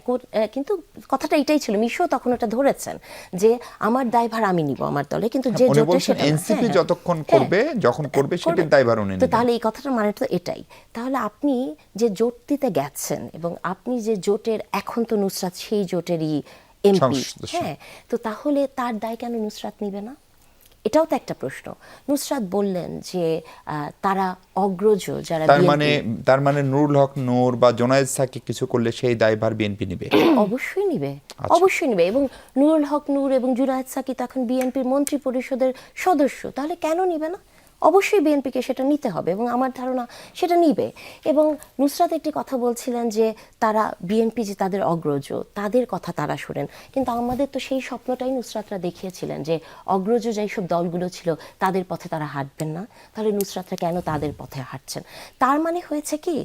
কিন্তু কথাটা এটাই ছিল। মিশো তখন ওটা ধরেছেন যে আমার দায়ভার আমি নিব আমার দলে, কিন্তু যে জোটে সেটা এনসিপি যতক্ষণ করবে, যখন করবে সেটার দায়ভার উনি নেবেন। তাহলে এই কথাটার মানে তো এটাই। তাহলে আপনি যে জোটটিতে গেছেন এবং আপনি যে জোটের, এখন তো নুসরাত সেই জোটেরই এমপি, হ্যাঁ, তো তাহলে তার দায় কেন নুসরাত নিবে না? এটাও তো একটা প্রশ্ন। নুসরাত বললেন যে তারা অগ্রজ যারা, তার মানে নুরুল হক নূর বা জোনায়েদ সাকি কিছু করলে সেই দায়ভার বিএনপি নিবে? অবশ্যই নিবে, অবশ্যই নিবে। এবং নুরুল হক নূর এবং জুনায়েদ সাকি তখন বিএনপির মন্ত্রী পরিষদের সদস্য, তাহলে কেন নিবে না? অবশ্যই বিএনপিকে সেটা নিতে হবে এবং আমার ধারণা সেটা নিবে। এবং নুসরাত একটি কথা বলছিলেন যে তারা বিএনপি যে তাদের অগ্রজ, তাদের কথা তারা শোনেন, কিন্তু আমাদের তো সেই স্বপ্নটাই নুসরাতরা দেখিয়েছিলেন যে অগ্রজ যেই সব দলগুলো ছিল তাদের পথে তারা হাঁটবেন না, তাহলে নুসরাতরা কেন তাদের পথে হাঁটছেন? তার মানে হয়েছে কি,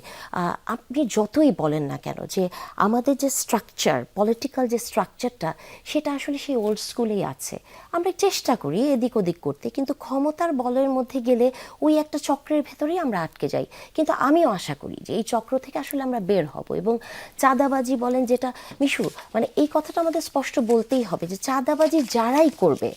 আপনি যতই বলেন না কেন যে আমাদের যে স্ট্রাকচার, পলিটিক্যাল যে স্ট্রাকচারটা, সেটা আসলে সেই ওল্ড স্কুলেই আছে। আমরা চেষ্টা করি এদিক ওদিক করতে, কিন্তু ক্ষমতার বলের মধ্যে গেলে ওই একটা চক্রের ভেতরেই আমরা আটকে যাই। কিন্তু আমিও আশা করি যে এই চক্র থেকে আসলে আমরা বের হব। এবং চাঁদাবাজি বলেন, যেটা মিশু, মানে এই কথাটা আমাদের স্পষ্ট বলতেই হবে যে চাঁদাবাজি যারাই করবে,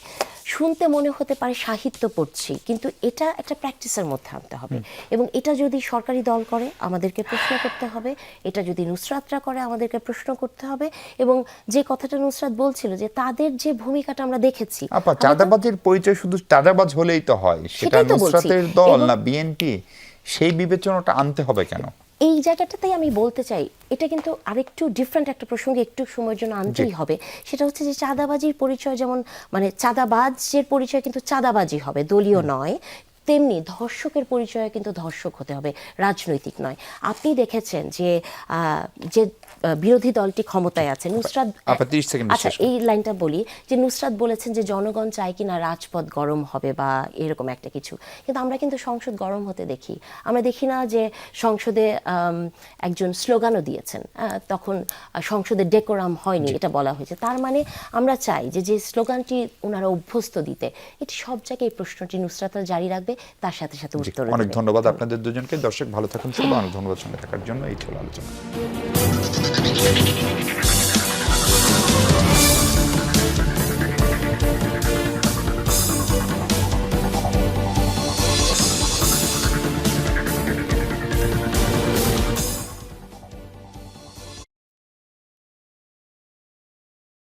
শুনতে মনে হতে পারে সাহিত্য পড়ছি, কিন্তু এটা একটা প্র্যাকটিসের মধ্যে আনতে হবে। এবং এটা যদি সরকারি দল করে আমাদেরকে প্রশ্ন করতে হবে, এটা যদি নুসরাতরা করে আমাদেরকে প্রশ্ন করতে হবে। এবং যে কথাটা নুসরাত বলছিল যে তাদের যে ভূমিকাটা আমরা দেখেছি, আপা চাঁদাবাজির পরিচয় শুধু চাঁদাবাজ হলেই তো হয়, সেটা সেটাই তো বলছি। নুসরাতের দল এবং না বিএনপি, সেই বিবেচনাটা আনতে হবে কেন? এই জায়গাটাতেই আমি বলতে চাই, এটা কিন্তু আরেকটু ডিফারেন্ট একটা প্রসঙ্গে একটু সময়ের জন্য আনতেই হবে। সেটা হচ্ছে যে চাঁদাবাজির পরিচয় যেমন, মানে চাঁদাবাজের পরিচয় কিন্তু চাঁদাবাজি হবে, দলীয় নয়, তেমনি ধর্ষকের পরিচয় কিন্তু ধর্ষক হতে হবে, রাজনৈতিক নয়। আপনি দেখেছেন যে যে বিরোধী দলটি ক্ষমতায় আছে, নুসরাত, আপা 30 সেকেন্ড আচ্ছা এই লাইনটা বলি, যে নুসরাত বলেছেন যে জনগণ চায় কিনা রাজপথ গরম হবে বা এরকম একটা কিছু, কিন্তু আমরা কিন্তু সংসদ গরম হতে দেখি। আমরা দেখি না যে সংসদে একজন স্লোগানও দিয়েছেন, তখন সংসদে ডেকোরাম হয়নি এটা বলা হয়েছে। তার মানে আমরা চাই যে যে স্লোগানটি ওনারা অভ্যস্ত দিতে, এটি সব জায়গায় এই প্রশ্নটি নুসরাত জারি রাখবে, তার সাথে সাথে উত্তর অনেক দেবে। ধন্যবাদ আপনাদের দুজনকে। দর্শক ভালো থাকুন, সবাই অনেক ধন্যবাদ সঙ্গে থাকার জন্য। এই ছিল আলোচনা।